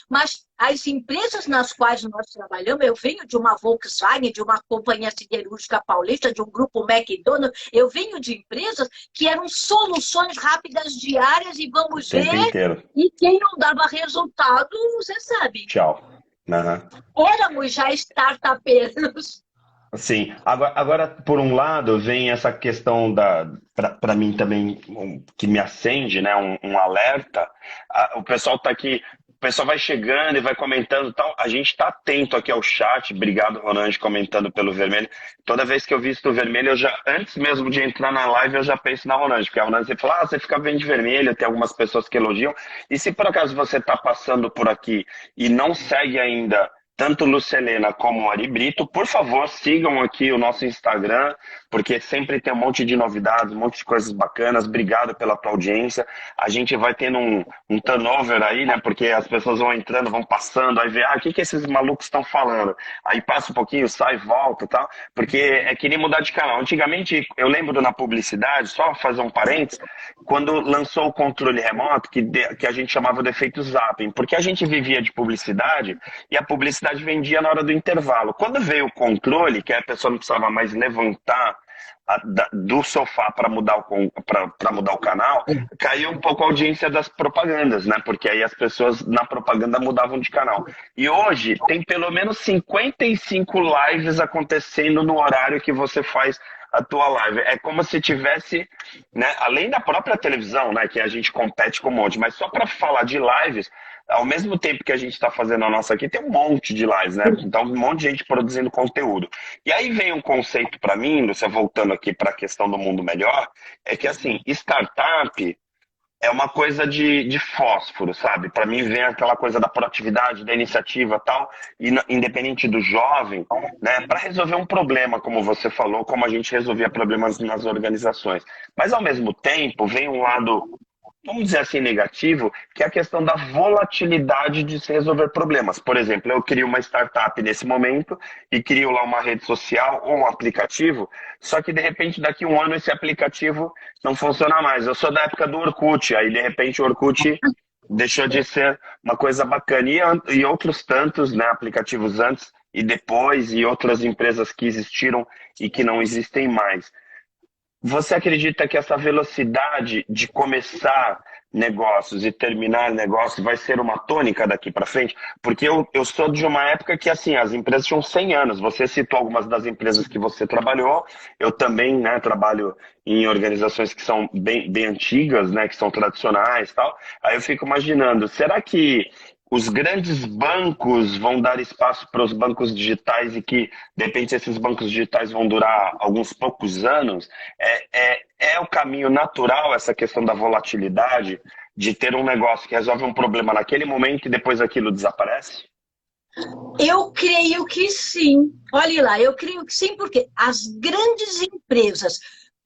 mas as empresas nas quais nós trabalhamos, eu venho de uma Volkswagen, de uma companhia siderúrgica paulista, de um grupo McDonald's, eu venho de empresas que eram soluções rápidas diárias e O vamos tempo ver, inteiro. e quem não dava resultado, você sabe. Tchau. Aham. Éramos já startupeiros. Sim, agora, por um lado, vem essa questão para mim também, que me acende, né, um alerta. O pessoal tá aqui, o pessoal vai chegando e vai comentando e tal. A gente está atento aqui ao chat. Obrigado, Ronald, comentando pelo vermelho. Toda vez que eu visto o vermelho, antes mesmo de entrar na live, eu já penso na Ronald, porque a Ronald sempre fala, você fica bem de vermelho, tem algumas pessoas que elogiam. E se por acaso você está passando por aqui e não segue ainda tanto Lucelena como o Ari Brito, por favor, sigam aqui o nosso Instagram, porque sempre tem um monte de novidades, um monte de coisas bacanas. Obrigado pela tua audiência. A gente vai tendo um turnover aí, né? Porque as pessoas vão entrando, vão passando, aí vê, o que esses malucos estão falando? Aí passa um pouquinho, sai, volta e tal, porque é que nem mudar de canal. Antigamente, eu lembro na publicidade, só fazer um parênteses, quando lançou o controle remoto, que a gente chamava de efeito zapping, porque a gente vivia de publicidade e a publicidade vendia na hora do intervalo. Quando veio o controle, que a pessoa não precisava mais levantar do sofá para mudar o canal, caiu um pouco a audiência das propagandas, né? Porque aí as pessoas na propaganda mudavam de canal. E hoje tem pelo menos 55 lives acontecendo no horário que você faz a tua live. É como se tivesse, né, além da própria televisão, né, que a gente compete com um monte, mas só para falar de lives, ao mesmo tempo que a gente está fazendo a nossa aqui, tem um monte de lives, né? Então, um monte de gente produzindo conteúdo. E aí vem um conceito para mim, você voltando aqui para a questão do mundo melhor, é que assim, startup é uma coisa de fósforo, sabe? Para mim vem aquela coisa da proatividade, da iniciativa e tal, e independente do jovem, né? Para resolver um problema, como você falou, como a gente resolvia problemas nas organizações. Mas ao mesmo tempo vem um lado, vamos dizer assim, negativo, que é a questão da volatilidade de se resolver problemas. Por exemplo, eu crio uma startup nesse momento e crio lá uma rede social ou um aplicativo, só que de repente daqui a um ano esse aplicativo não funciona mais. Eu sou da época do Orkut, aí de repente o Orkut deixou de ser uma coisa bacana. E outros tantos, né, aplicativos antes e depois, e outras empresas que existiram e que não existem mais. Você acredita que essa velocidade de começar negócios e terminar negócios vai ser uma tônica daqui para frente? Porque eu sou de uma época que assim as empresas tinham 100 anos. Você citou algumas das empresas que você trabalhou. Eu também, né, trabalho em organizações que são bem antigas, né, que são tradicionais e tal. Aí eu fico imaginando, será que os grandes bancos vão dar espaço para os bancos digitais e que, de repente, esses bancos digitais vão durar alguns poucos anos? É o caminho natural essa questão da volatilidade, de ter um negócio que resolve um problema naquele momento e depois aquilo desaparece? Eu creio que sim. Olhe lá, eu creio que sim, porque as grandes empresas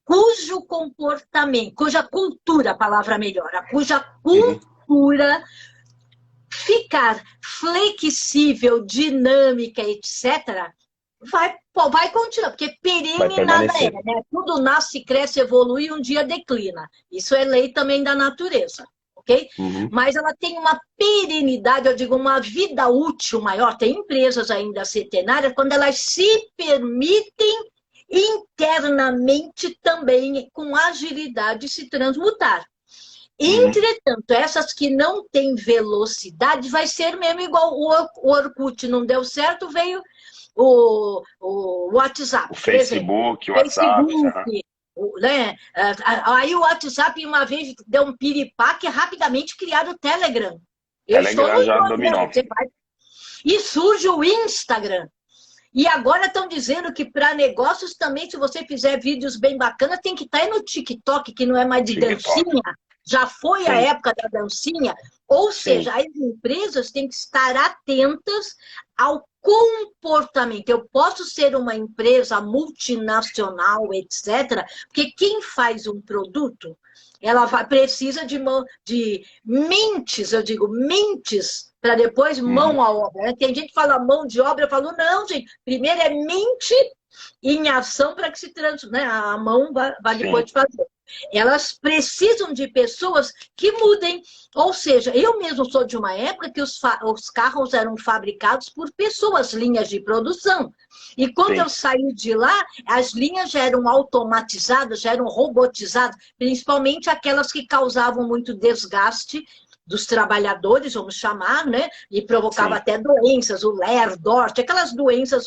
cujo comportamento, cuja cultura, a palavra melhor, cuja Uhum. cultura ficar flexível, dinâmica, etc., vai continuar, porque Vai perene nada é, permanecer. né? Tudo nasce, cresce, evolui e um dia declina. Isso é lei também da natureza. ok? Uhum. Mas ela tem uma perenidade, eu digo, uma vida útil maior. Tem empresas ainda centenárias quando elas se permitem internamente também, com agilidade, se transmutar. Uhum. Entretanto, essas que não têm velocidade, vai ser mesmo igual o Orkut não deu certo, veio o O WhatsApp, por exemplo. Facebook, o WhatsApp. Aham. Facebook, né? Aí o WhatsApp uma vez deu um piripaque, rapidamente criaram o Telegram. Eu estou Telegram nos já dois, né? dominou. E surge o Instagram. E agora estão dizendo que para negócios também, se você fizer vídeos bem bacanas, tem que estar aí no TikTok, que não é mais de TikTok. dancinha. Já foi a Sim, época da dancinha. Ou sim. seja, as empresas têm que estar atentas ao comportamento. Eu posso ser uma empresa multinacional, etc., porque quem faz um produto, ela precisa de mentes, eu digo, mentes, para depois Uhum. mão à obra. Né? Tem gente que fala mão de obra, eu falo, não, gente, primeiro é mente em ação para que se transforme, né? A mão vai depois Sim, de fazer. Elas precisam de pessoas que mudem. Ou seja, eu mesmo sou de uma época que os carros eram fabricados por pessoas, linhas de produção. E quando eu sim. saí de lá, as linhas já eram automatizadas, já eram robotizadas, principalmente aquelas que causavam muito desgaste dos trabalhadores, vamos chamar, né? E provocava Sim. até doenças, o LER, DORT, aquelas doenças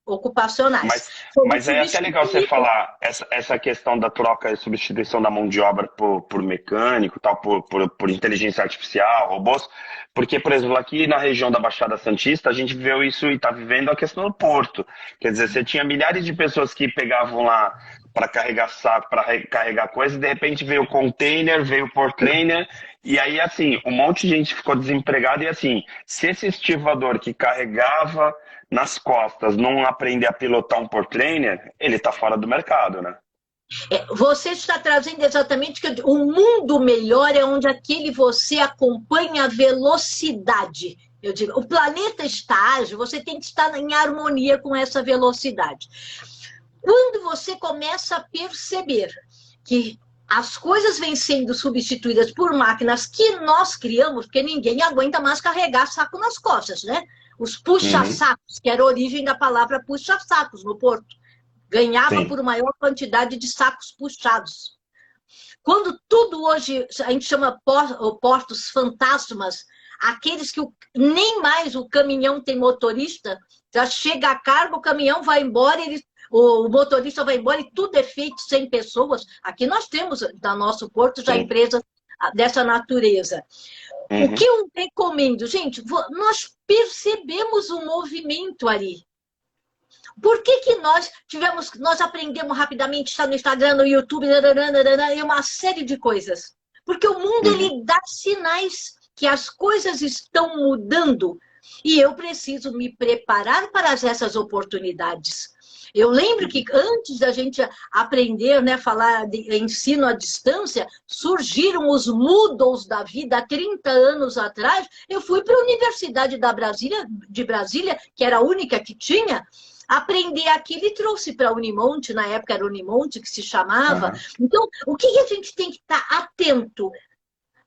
ocupacionais. Foram Mas é até legal você substituídas. falar essa questão da troca e substituição da mão de obra por mecânico, tal, por inteligência artificial, robôs, porque, por exemplo, aqui na região da Baixada Santista, a gente viveu isso e está vivendo a questão do porto. Quer dizer, você tinha milhares de pessoas que pegavam lá para carregar saco, para carregar coisa, e de repente veio o container, veio o portlaner, e aí, assim, um monte de gente ficou desempregada, e assim, se esse estivador que carregava nas costas não aprender a pilotar um portlaner, ele está fora do mercado, né? Você está trazendo exatamente que o mundo melhor é onde aquele você acompanha a velocidade. Eu digo, o planeta está ágil, você tem que estar em harmonia com essa velocidade. Quando você começa a perceber que as coisas vêm sendo substituídas por máquinas que nós criamos, porque ninguém aguenta mais carregar saco nas costas, né? Os Uhum, puxa-sacos, que era a origem da palavra puxa-sacos no Porto. Ganhava sim, por maior quantidade de sacos puxados. Quando tudo hoje a gente chama portos fantasmas, aqueles que nem mais o caminhão tem motorista, já chega a carga, o caminhão vai embora, o motorista vai embora e tudo é feito sem pessoas. Aqui nós temos, no nosso porto, já sim. empresas dessa natureza. O que Uhum. eu recomendo, gente, nós percebemos o movimento ali. Por que, que nós aprendemos rapidamente, está no Instagram, no YouTube, e uma série de coisas? Porque o mundo Uhum. ele dá sinais que as coisas estão mudando e eu preciso me preparar para essas oportunidades. Eu lembro que antes da gente aprender, né, falar de ensino à distância, surgiram os Moodles da vida há 30 anos atrás. Eu fui para a Universidade de Brasília, que era a única que tinha, aprender aquilo e trouxe para a Unimonte, na época era Unimonte que se chamava. Aham. Então, o que a gente tem que estar atento?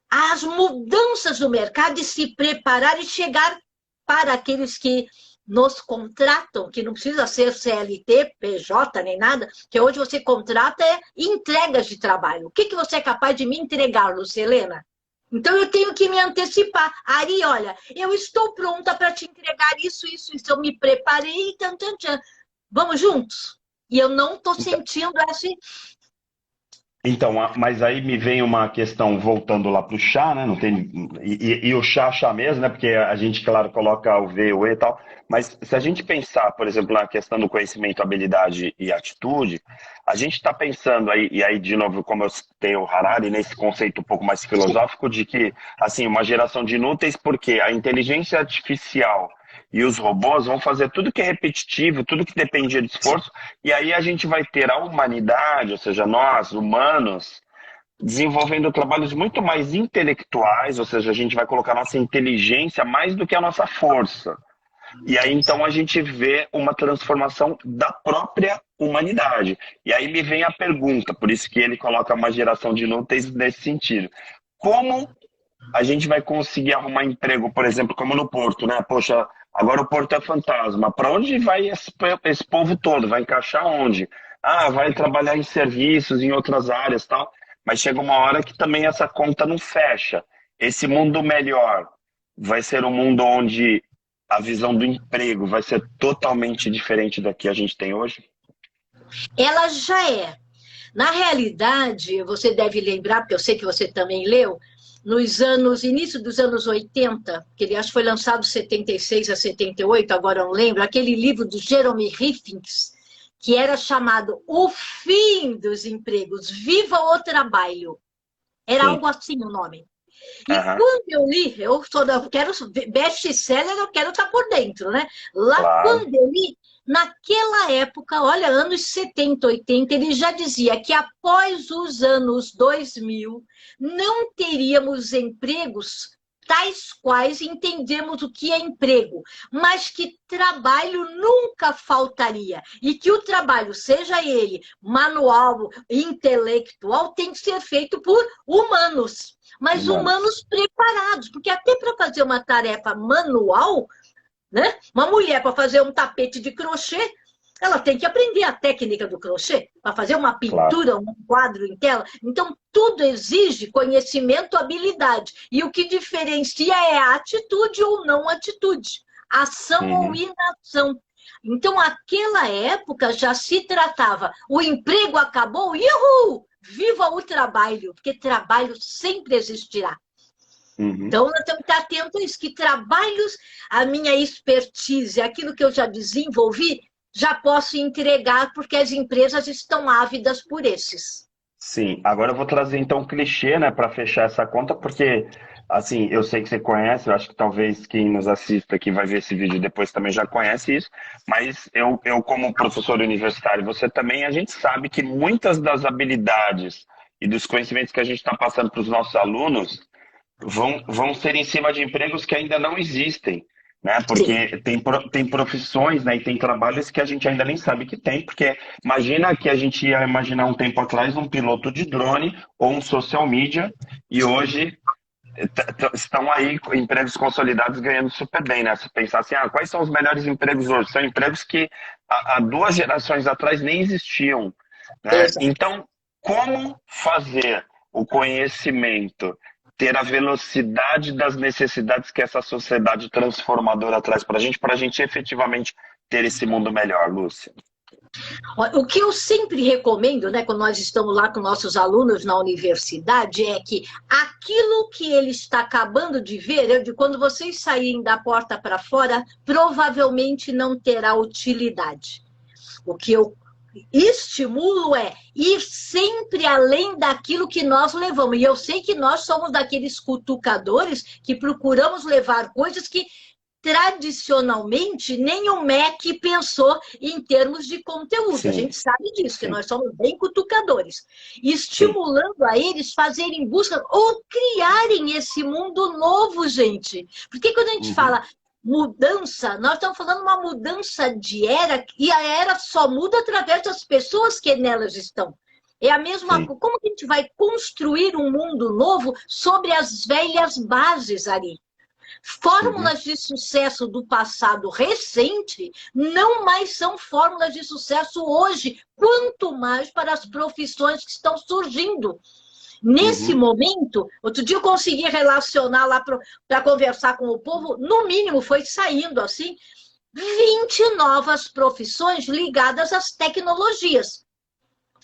Às mudanças do mercado e se preparar e chegar para aqueles que nos contratam, que não precisa ser CLT, PJ, nem nada, que hoje você contrata entregas de trabalho. O que você é capaz de me entregar, Lucelena? Então, eu tenho que me antecipar. Ari, olha, eu estou pronta para te entregar isso, isso, isso. Eu me preparei, tan, tan, tan. Vamos juntos? E eu não estou sentindo essa. Então, mas aí me vem uma questão voltando lá para o chá, né? Não tem, e o chá mesmo, né? Porque a gente, claro, coloca o V, o E e tal. Mas se a gente pensar, por exemplo, na questão do conhecimento, habilidade e atitude, a gente está pensando aí, e aí, de novo, como eu citei o Harari, nesse conceito um pouco mais filosófico de que, assim, uma geração de inúteis, porque a inteligência artificial e os robôs vão fazer tudo que é repetitivo, tudo que dependia de esforço, e aí a gente vai ter a humanidade, ou seja, nós, humanos, desenvolvendo trabalhos muito mais intelectuais, ou seja, a gente vai colocar nossa inteligência mais do que a nossa força. E aí então a gente vê uma transformação da própria humanidade. E aí me vem a pergunta, por isso que ele coloca uma geração de inúteis nesse sentido. Como a gente vai conseguir arrumar emprego, por exemplo, como no Porto, né? Poxa, agora o Porto é fantasma. Para onde vai esse povo todo? Vai encaixar onde? Ah, vai trabalhar em serviços, em outras áreas, tal. Mas chega uma hora que também essa conta não fecha. Esse mundo melhor vai ser um mundo onde a visão do emprego vai ser totalmente diferente da que a gente tem hoje? Ela já é. Na realidade, você deve lembrar, porque eu sei que você também leu, nos anos, início dos anos 80, que ele acho que foi lançado 76 a 78, agora eu não lembro, aquele livro do Jeremy Rifkin, que era chamado O Fim dos Empregos, Viva o Trabalho. Era Sim. algo assim o nome. E Aham, quando eu li, eu quero best-seller, eu quero estar por dentro, né? Lá claro. quando eu li, naquela época, olha, anos 70, 80, ele já dizia que após os anos 2000 não teríamos empregos tais quais entendemos o que é emprego, mas que trabalho nunca faltaria e que o trabalho, seja ele manual, intelectual, tem que ser feito por humanos, mas Humanos. humanos preparados, porque até para fazer uma tarefa manual, né? Uma mulher para fazer um tapete de crochê, ela tem que aprender a técnica do crochê para fazer uma Claro. pintura, um quadro em tela. Então, tudo exige conhecimento, habilidade. E o que diferencia é a atitude ou não atitude, ação ou Uhum. inação. Então, aquela época já se tratava, o emprego acabou, iuhu! Viva o trabalho, porque trabalho sempre existirá. Uhum. Então, nós temos que estar atentos a isso, que trabalhos, a minha expertise, aquilo que eu já desenvolvi, já posso entregar, porque as empresas estão ávidas por esses. Sim, agora eu vou trazer então um clichê, né, para fechar essa conta, porque assim, eu sei que você conhece, eu acho que talvez quem nos assista aqui vai ver esse vídeo depois também já conhece isso, mas eu como professor universitário, você também, a gente sabe que muitas das habilidades e dos conhecimentos que a gente está passando para os nossos alunos vão ser em cima de empregos que ainda não existem, né? Sim. Porque tem profissões, né, e tem trabalhos que a gente ainda nem sabe que tem, porque imagina que a gente ia imaginar um tempo atrás um piloto de drone ou um social media, e hoje estão aí empregos consolidados ganhando super bem, né? Se pensar assim, ah, quais são os melhores empregos hoje? São empregos que há 2 gerações atrás nem existiam, né? Exato. Então, como fazer o conhecimento ter a velocidade das necessidades que essa sociedade transformadora traz para a gente efetivamente ter esse mundo melhor, Lúcia? O que eu sempre recomendo, né, quando nós estamos lá com nossos alunos na universidade, é que aquilo que ele está acabando de ver, quando vocês saírem da porta para fora, provavelmente não terá utilidade. O que eu estimulo é ir sempre além daquilo que nós levamos. E eu sei que nós somos daqueles cutucadores que procuramos levar coisas que tradicionalmente nem o MEC pensou em termos de conteúdo. A Sim, gente sabe disso, que sim, nós somos bem cutucadores. sim. Estimulando a eles fazerem busca ou criarem esse mundo novo, gente. Porque quando a gente Uhum, fala mudança, nós estamos falando uma mudança de era, e a era só muda através das pessoas que nelas estão. É a mesma sim. coisa. Como que a gente vai construir um mundo novo sobre as velhas bases ali? Uhum, Fórmulas de sucesso do passado recente não mais são fórmulas de sucesso hoje, quanto mais para as profissões que estão surgindo. Nesse uhum. momento, outro dia eu consegui relacionar lá para conversar com o povo, no mínimo foi saindo assim, 20 novas profissões ligadas às tecnologias.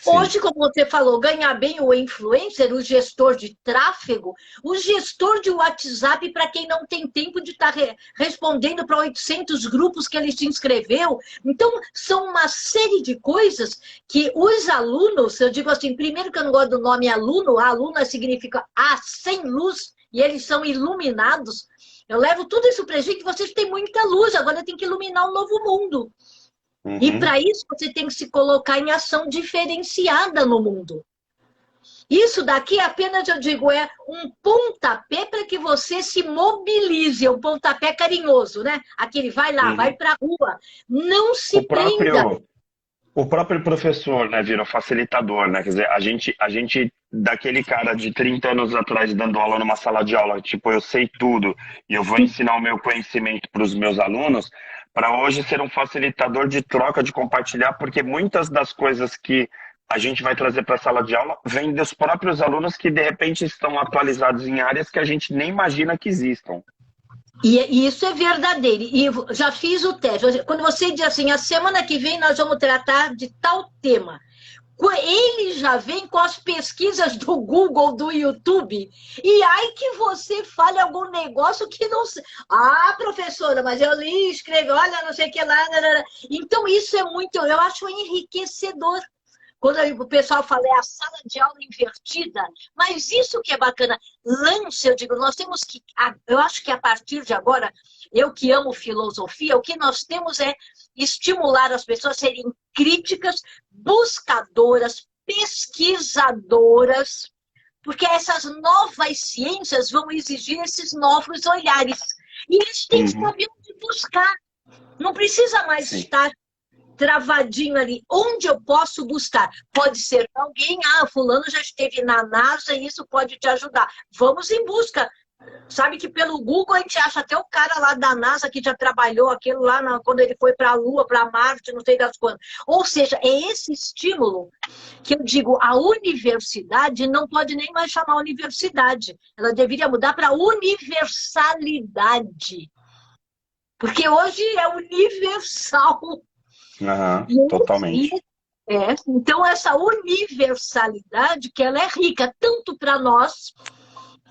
Sim. Hoje, como você falou, ganhar bem o influencer, o gestor de tráfego, o gestor de WhatsApp para quem não tem tempo de estar respondendo para 800 grupos que ele se inscreveu. Então, são uma série de coisas que os alunos, eu digo assim, primeiro que eu não gosto do nome aluno, aluna significa sem luz, e eles são iluminados. Eu levo tudo isso para a gente, vocês têm muita luz, agora tem que iluminar um novo mundo. E Uhum. para isso você tem que se colocar em ação diferenciada no mundo. Isso daqui apenas, eu digo, é um pontapé para que você se mobilize, é um pontapé carinhoso, né? Aquele vai lá, vai Uhum. para a rua. Não O se prenda. próprio, O próprio professor, né, vira o facilitador, né? Quer dizer, a gente, daquele cara de 30 anos atrás dando aula numa sala de aula, tipo, eu sei tudo e eu vou ensinar o meu conhecimento para os meus alunos, para hoje ser um facilitador de troca, de compartilhar, porque muitas das coisas que a gente vai trazer para a sala de aula vêm dos próprios alunos que, de repente, estão atualizados em áreas que a gente nem imagina que existam. E isso é verdadeiro. E já fiz o teste. Quando você diz assim, a semana que vem nós vamos tratar de tal tema. Ele já vem com as pesquisas do Google, do YouTube. E aí que você fale algum negócio que não... Ah, professora, mas eu li, escrevi, olha, não sei o que lá. Então isso é muito... Eu acho enriquecedor. Quando o pessoal fala é a sala de aula invertida, mas isso que é bacana, lance, eu digo, nós temos que, eu acho que a partir de agora, eu que amo filosofia, o que nós temos é estimular as pessoas a serem críticas, buscadoras, pesquisadoras, porque essas novas ciências vão exigir esses novos olhares. E eles têm que Uhum. saber onde buscar. Não precisa mais Sim. estar travadinho ali. Onde eu posso buscar? Pode ser alguém, fulano já esteve na NASA e isso pode te ajudar. Vamos em busca. Sabe que pelo Google a gente acha até o cara lá da NASA que já trabalhou aquilo lá quando ele foi para a Lua, para Marte, não sei das quantas. Ou seja, é esse estímulo que eu digo, a universidade não pode nem mais chamar universidade. Ela deveria mudar para universalidade. Porque hoje é universal. Aham, E, totalmente. então, essa universalidade, que ela é rica, tanto para nós,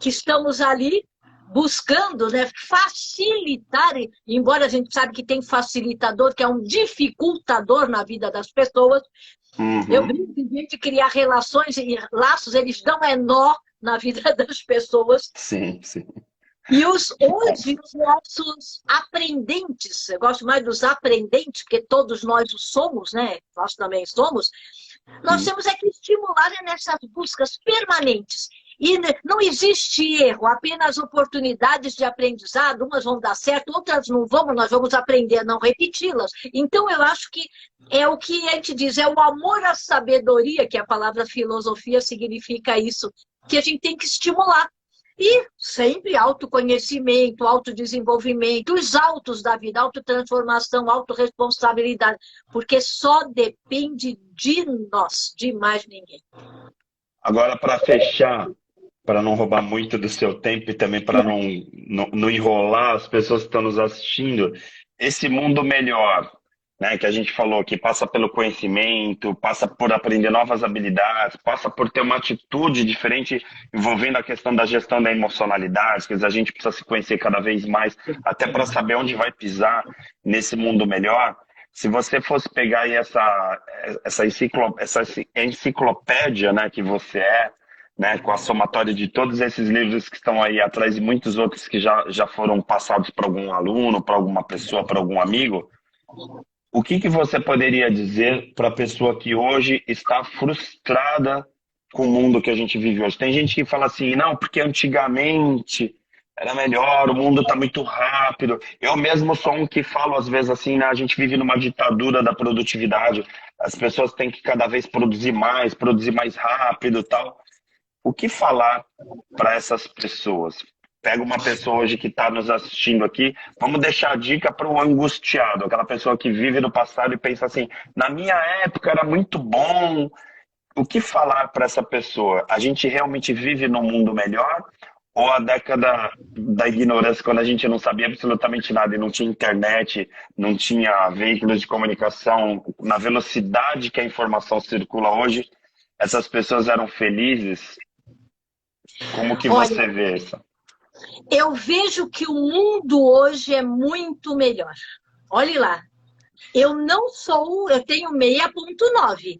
que estamos ali buscando, né, facilitar, embora a gente sabe que tem facilitador, que é um dificultador na vida das pessoas. Eu Uhum. brinco em vez de criar relações e laços, eles dão nó na vida das pessoas. Sim, sim. E hoje, os nossos aprendentes, eu gosto mais dos aprendentes, porque todos nós o somos, né? Nós também somos. Nós Uhum. temos é que estimular nessas buscas permanentes. E não existe erro, apenas oportunidades de aprendizado. Umas vão dar certo, outras não vão, nós vamos aprender a não repeti-las. Então, eu acho que é o que a gente diz, é o amor à sabedoria, que a palavra filosofia significa isso, que a gente tem que estimular. E sempre autoconhecimento, autodesenvolvimento, os autos da vida, autotransformação, autorresponsabilidade, porque só depende de nós, de mais ninguém. Agora, para fechar, para não roubar muito do seu tempo e também para não enrolar as pessoas que estão nos assistindo, esse mundo melhor, né, que a gente falou, que passa pelo conhecimento, passa por aprender novas habilidades, passa por ter uma atitude diferente envolvendo a questão da gestão da emocionalidade, que a gente precisa se conhecer cada vez mais, até para saber onde vai pisar nesse mundo melhor. Se você fosse pegar aí essa enciclopédia, né, que você é, né, com a somatória de todos esses livros que estão aí atrás e muitos outros que já foram passados para algum aluno, para alguma pessoa, para algum amigo, o que que você poderia dizer para a pessoa que hoje está frustrada com o mundo que a gente vive hoje? Tem gente que fala assim, não, porque antigamente era melhor, o mundo está muito rápido. Eu mesmo sou um que falo às vezes assim, né, a gente vive numa ditadura da produtividade. As pessoas têm que cada vez produzir mais rápido, e tal. O que falar para essas pessoas? Pega uma pessoa hoje que está nos assistindo aqui, vamos deixar a dica para o angustiado, aquela pessoa que vive no passado e pensa assim: na minha época era muito bom. O que falar para essa pessoa? A gente realmente vive num mundo melhor? Ou a década da ignorância, quando a gente não sabia absolutamente nada e não tinha internet, não tinha veículos de comunicação, na velocidade que a informação circula hoje, essas pessoas eram felizes? Como que Olha, você vê isso? eu vejo que o mundo hoje é muito melhor. Olhe lá, eu não sou, eu tenho 6,9.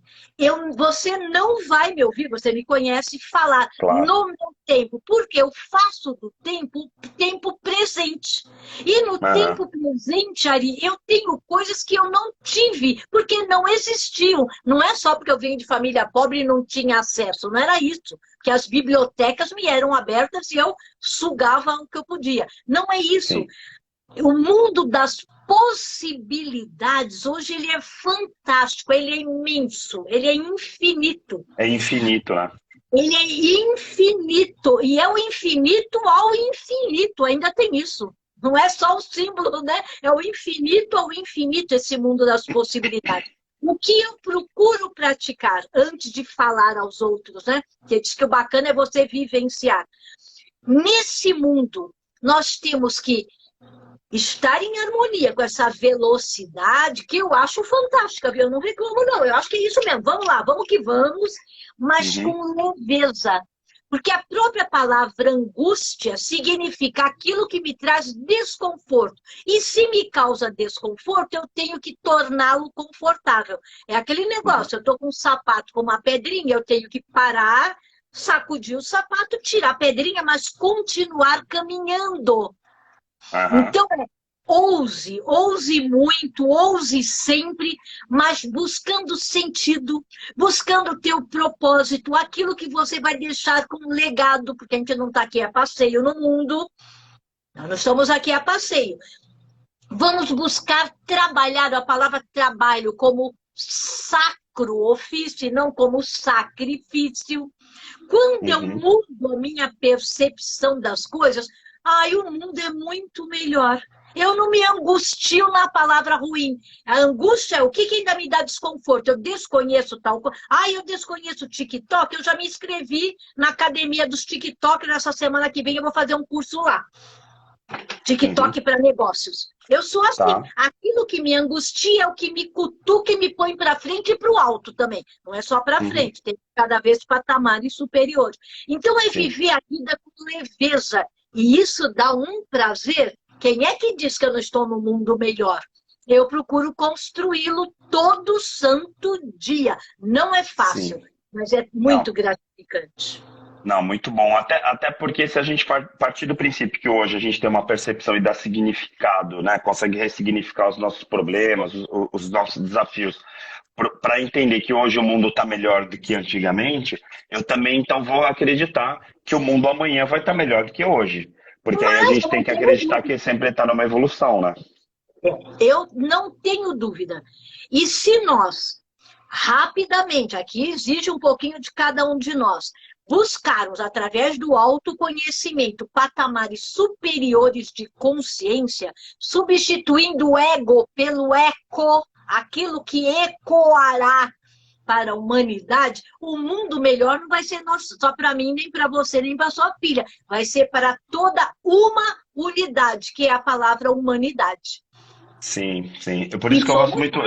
Você não vai me ouvir, você me conhece, falar Claro. no meu tempo, porque eu faço do tempo presente. E no Aham. tempo presente, Ari, eu tenho coisas que eu não tive, porque não existiam. Não é só porque eu venho de família pobre e não tinha acesso, não era isso. Que as bibliotecas me eram abertas e eu sugava o que eu podia. Não é isso. Sim. O mundo das possibilidades, hoje ele é fantástico, ele é imenso, ele é infinito. É infinito, né? Ele é infinito, e é o infinito ao infinito, ainda tem isso. Não é só o símbolo, né? É o infinito ao infinito, esse mundo das possibilidades. O que eu procuro praticar antes de falar aos outros, né? Que diz que o bacana é você vivenciar. Nesse mundo, nós temos que estar em harmonia com essa velocidade, que eu acho fantástica, viu? Eu não reclamo, não. Eu acho que é isso mesmo. Vamos lá, vamos que vamos, mas Uhum. com leveza. Porque a própria palavra angústia significa aquilo que me traz desconforto. E se me causa desconforto, eu tenho que torná-lo confortável. É aquele negócio, eu estou com um sapato com uma pedrinha, eu tenho que parar, sacudir o sapato, tirar a pedrinha, mas continuar caminhando. Aham. Então, ouse muito, ouse sempre, mas buscando sentido, buscando o teu propósito, aquilo que você vai deixar como legado, porque a gente não está aqui a passeio no mundo, nós não estamos aqui a passeio. Vamos buscar trabalhar a palavra trabalho como sacro ofício, e não como sacrifício. Quando eu Uhum. mudo a minha percepção das coisas, o mundo é muito melhor. Eu não me angustio na palavra ruim. A angústia é o que ainda me dá desconforto. Eu desconheço tal coisa. Eu desconheço o TikTok. Eu já me inscrevi na academia dos TikTok. Nessa semana que vem eu vou fazer um curso lá. Uhum. TikTok para negócios. Eu sou assim. Tá. Aquilo que me angustia é o que me cutuca e me põe para frente e para o alto também. Não é só para Uhum. frente, tem cada vez patamares superiores. Então é Sim. viver a vida com leveza. E isso dá um prazer. Quem é que diz que eu não estou no mundo melhor? Eu procuro construí-lo todo santo dia. Não é fácil, Sim. mas é Não. muito gratificante. Não, muito bom. Até porque se a gente partir do princípio que hoje a gente tem uma percepção e dá significado, né? Consegue ressignificar os nossos problemas, os nossos desafios, para entender que hoje o mundo está melhor do que antigamente, eu também então vou acreditar que o mundo amanhã vai estar melhor do que hoje. Porque aí a Mas gente eu tem não que tenho acreditar dúvida. que sempre está numa evolução, né? Eu não tenho dúvida. E se nós, rapidamente, aqui exige um pouquinho de cada um de nós, buscarmos, através do autoconhecimento, patamares superiores de consciência, substituindo o ego pelo eco, aquilo que ecoará para a humanidade, o mundo melhor não vai ser nosso, só para mim, nem para você, nem para sua filha. Vai ser para toda uma unidade, que é a palavra humanidade. Sim, sim. Por E isso que eu gosto somos. muito.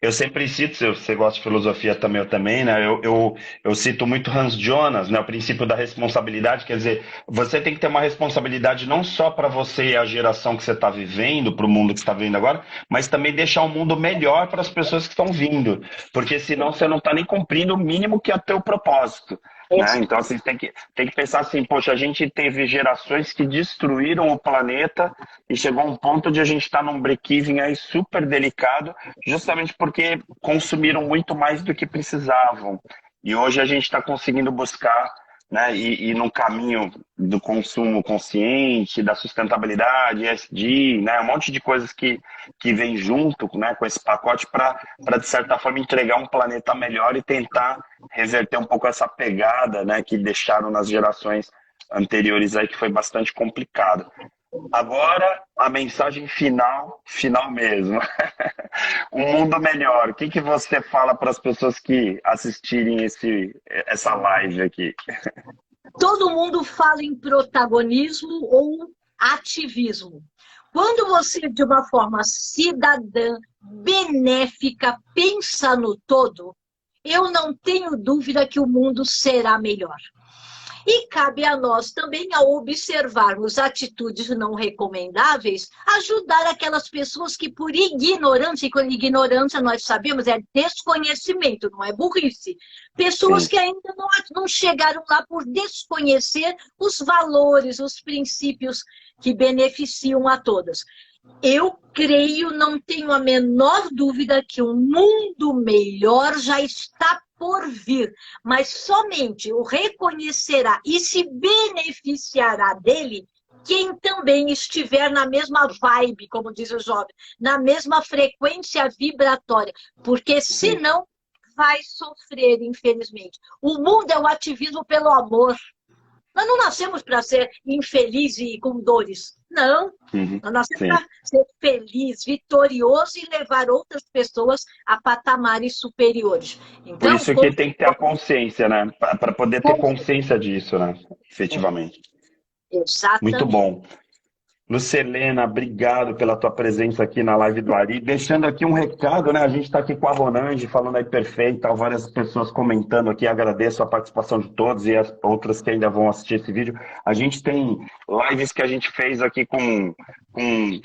Eu sempre cito, se você gosta de filosofia também, eu também, né? Eu cito muito Hans Jonas, né? O princípio da responsabilidade. Quer dizer, você tem que ter uma responsabilidade não só para você e a geração que você está vivendo, para o mundo que está vivendo agora, mas também deixar o mundo melhor para as pessoas que estão vindo. Porque senão você não está nem cumprindo o mínimo que é o teu propósito. Né? Então, assim, tem que pensar assim, poxa, a gente teve gerações que destruíram o planeta e chegou a um ponto de a gente estar num break-even aí super delicado, justamente porque consumiram muito mais do que precisavam. E hoje a gente está conseguindo buscar, né, e no caminho do consumo consciente, da sustentabilidade, ESG, né, um monte de coisas que vem junto, né, com esse pacote para, de certa forma, entregar um planeta melhor e tentar reverter um pouco essa pegada, né, que deixaram nas gerações anteriores aí, que foi bastante complicado. Agora, a mensagem final, final mesmo. Um mundo melhor. O que você fala para as pessoas que assistirem essa live aqui? Todo mundo fala em protagonismo ou ativismo. Quando você, de uma forma cidadã, benéfica, pensa no todo, eu não tenho dúvida que o mundo será melhor. E cabe a nós também, ao observarmos atitudes não recomendáveis, ajudar aquelas pessoas que, por ignorância, e com ignorância nós sabemos, é desconhecimento, não é burrice. Pessoas Sim, que ainda não chegaram lá por desconhecer os valores, os princípios que beneficiam a todas. Eu creio, não tenho a menor dúvida que um mundo melhor já está por vir, mas somente o reconhecerá e se beneficiará dele quem também estiver na mesma vibe, como diz o jovem, na mesma frequência vibratória, porque Sim. senão vai sofrer, infelizmente. O mundo é o ativismo pelo amor. Nós não nascemos para ser infeliz e com dores. Não. Uhum. Nós nascemos Sim. para ser feliz, vitorioso e levar outras pessoas a patamares superiores. Por Então, isso que tem que ter a consciência, né? Para poder ter com consciência disso, né? Efetivamente. Muito exatamente. bom. Lucelena, obrigado pela tua presença aqui na live do Ari. Deixando aqui um recado, né? A gente está aqui com a Ronange falando aí perfeita, várias pessoas comentando aqui. Agradeço a participação de todos e as outras que ainda vão assistir esse vídeo. A gente tem lives que a gente fez aqui com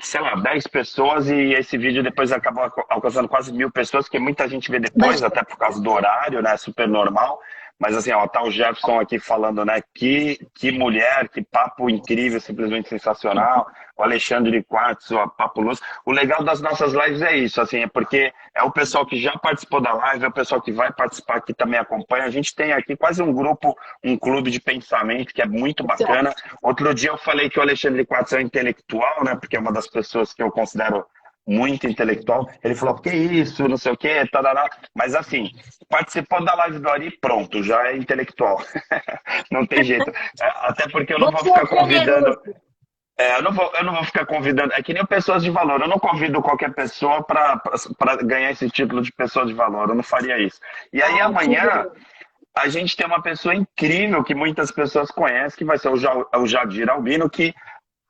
sei lá, 10 pessoas e esse vídeo depois acabou alcançando quase 1.000 pessoas, que muita gente vê depois, Mas até por causa do horário, né? Super normal. Mas assim, ó, tá o Jefferson aqui falando, né? Que mulher, que papo incrível, simplesmente sensacional. O Alexandre de Quartz, o Papo Luz. O legal das nossas lives é isso, assim, é porque é o pessoal que já participou da live, é o pessoal que vai participar que também acompanha. A gente tem aqui quase um grupo, um clube de pensamento que é muito bacana. Outro dia eu falei que o Alexandre de Quartz é um intelectual, né? Porque é uma das pessoas que eu considero muito intelectual. Ele falou, que isso, não sei o quê, tarará. Mas assim, participou da live do Ari, pronto, já é intelectual. Não tem jeito. Até porque eu não vou você ficar é convidando. generoso. Eu não vou ficar convidando. É que nem pessoas de valor. Eu não convido qualquer pessoa para ganhar esse título de pessoa de valor. Eu não faria isso. E aí Ah, que amanhã bom. a gente tem uma pessoa incrível que muitas pessoas conhecem, que vai ser o Jadir Albino, que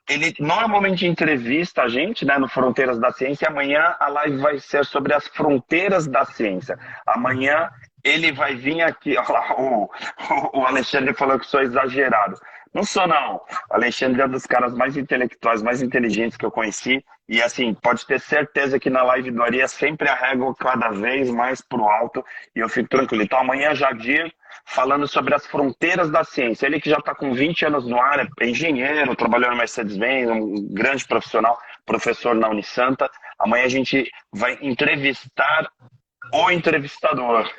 ele normalmente entrevista a gente, né, no Fronteiras da Ciência. E amanhã a live vai ser sobre as fronteiras da ciência. Amanhã ele vai vir aqui. Olha lá, o Alexandre falou que sou exagerado. Não sou, não. O Alexandre é um dos caras mais intelectuais, mais inteligentes que eu conheci. E assim, pode ter certeza que na live do Ari é sempre a régua cada vez mais pro alto. E eu fico tranquilo. Então amanhã, Jadir, falando sobre as fronteiras da ciência. Ele que já está com 20 anos no ar, é engenheiro, trabalhou na Mercedes-Benz, um grande profissional, professor na Unisanta. Amanhã a gente vai entrevistar o entrevistador.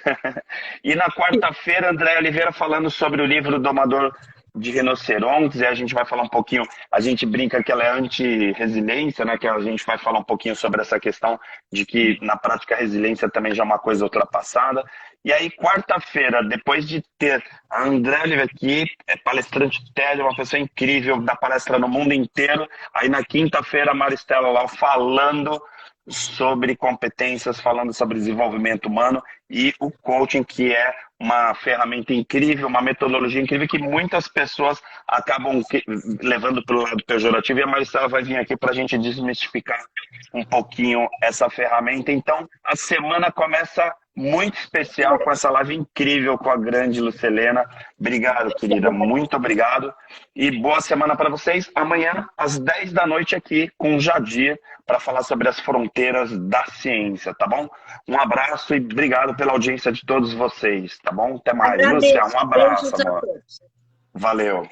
E na quarta-feira, André Oliveira falando sobre o livro Domador de Rinocerontes, e a gente vai falar um pouquinho, a gente brinca que ela é anti-resiliência, né? Que a gente vai falar um pouquinho sobre essa questão de que na prática a resiliência também já é uma coisa ultrapassada. E aí, quarta-feira, depois de ter a André Oliveira, que é palestrante TED, uma pessoa incrível, dá palestra no mundo inteiro, aí na quinta-feira a Maristela lá falando sobre competências, falando sobre desenvolvimento humano e o coaching, que é uma ferramenta incrível, uma metodologia incrível que muitas pessoas acabam levando para o lado pejorativo, e a Maricela vai vir aqui para a gente desmistificar um pouquinho essa ferramenta. Então, a semana começa muito especial com essa live incrível com a grande Lucelena. Obrigado, querida, muito obrigado. E boa semana para vocês. Amanhã, às 10 da noite, aqui com o Jadir, para falar sobre as fronteiras da ciência, tá bom? Um abraço e obrigado pela audiência de todos vocês, tá bom? Até mais. Lúcia, Agradeço. um abraço, Beijos a amor. todos. Valeu.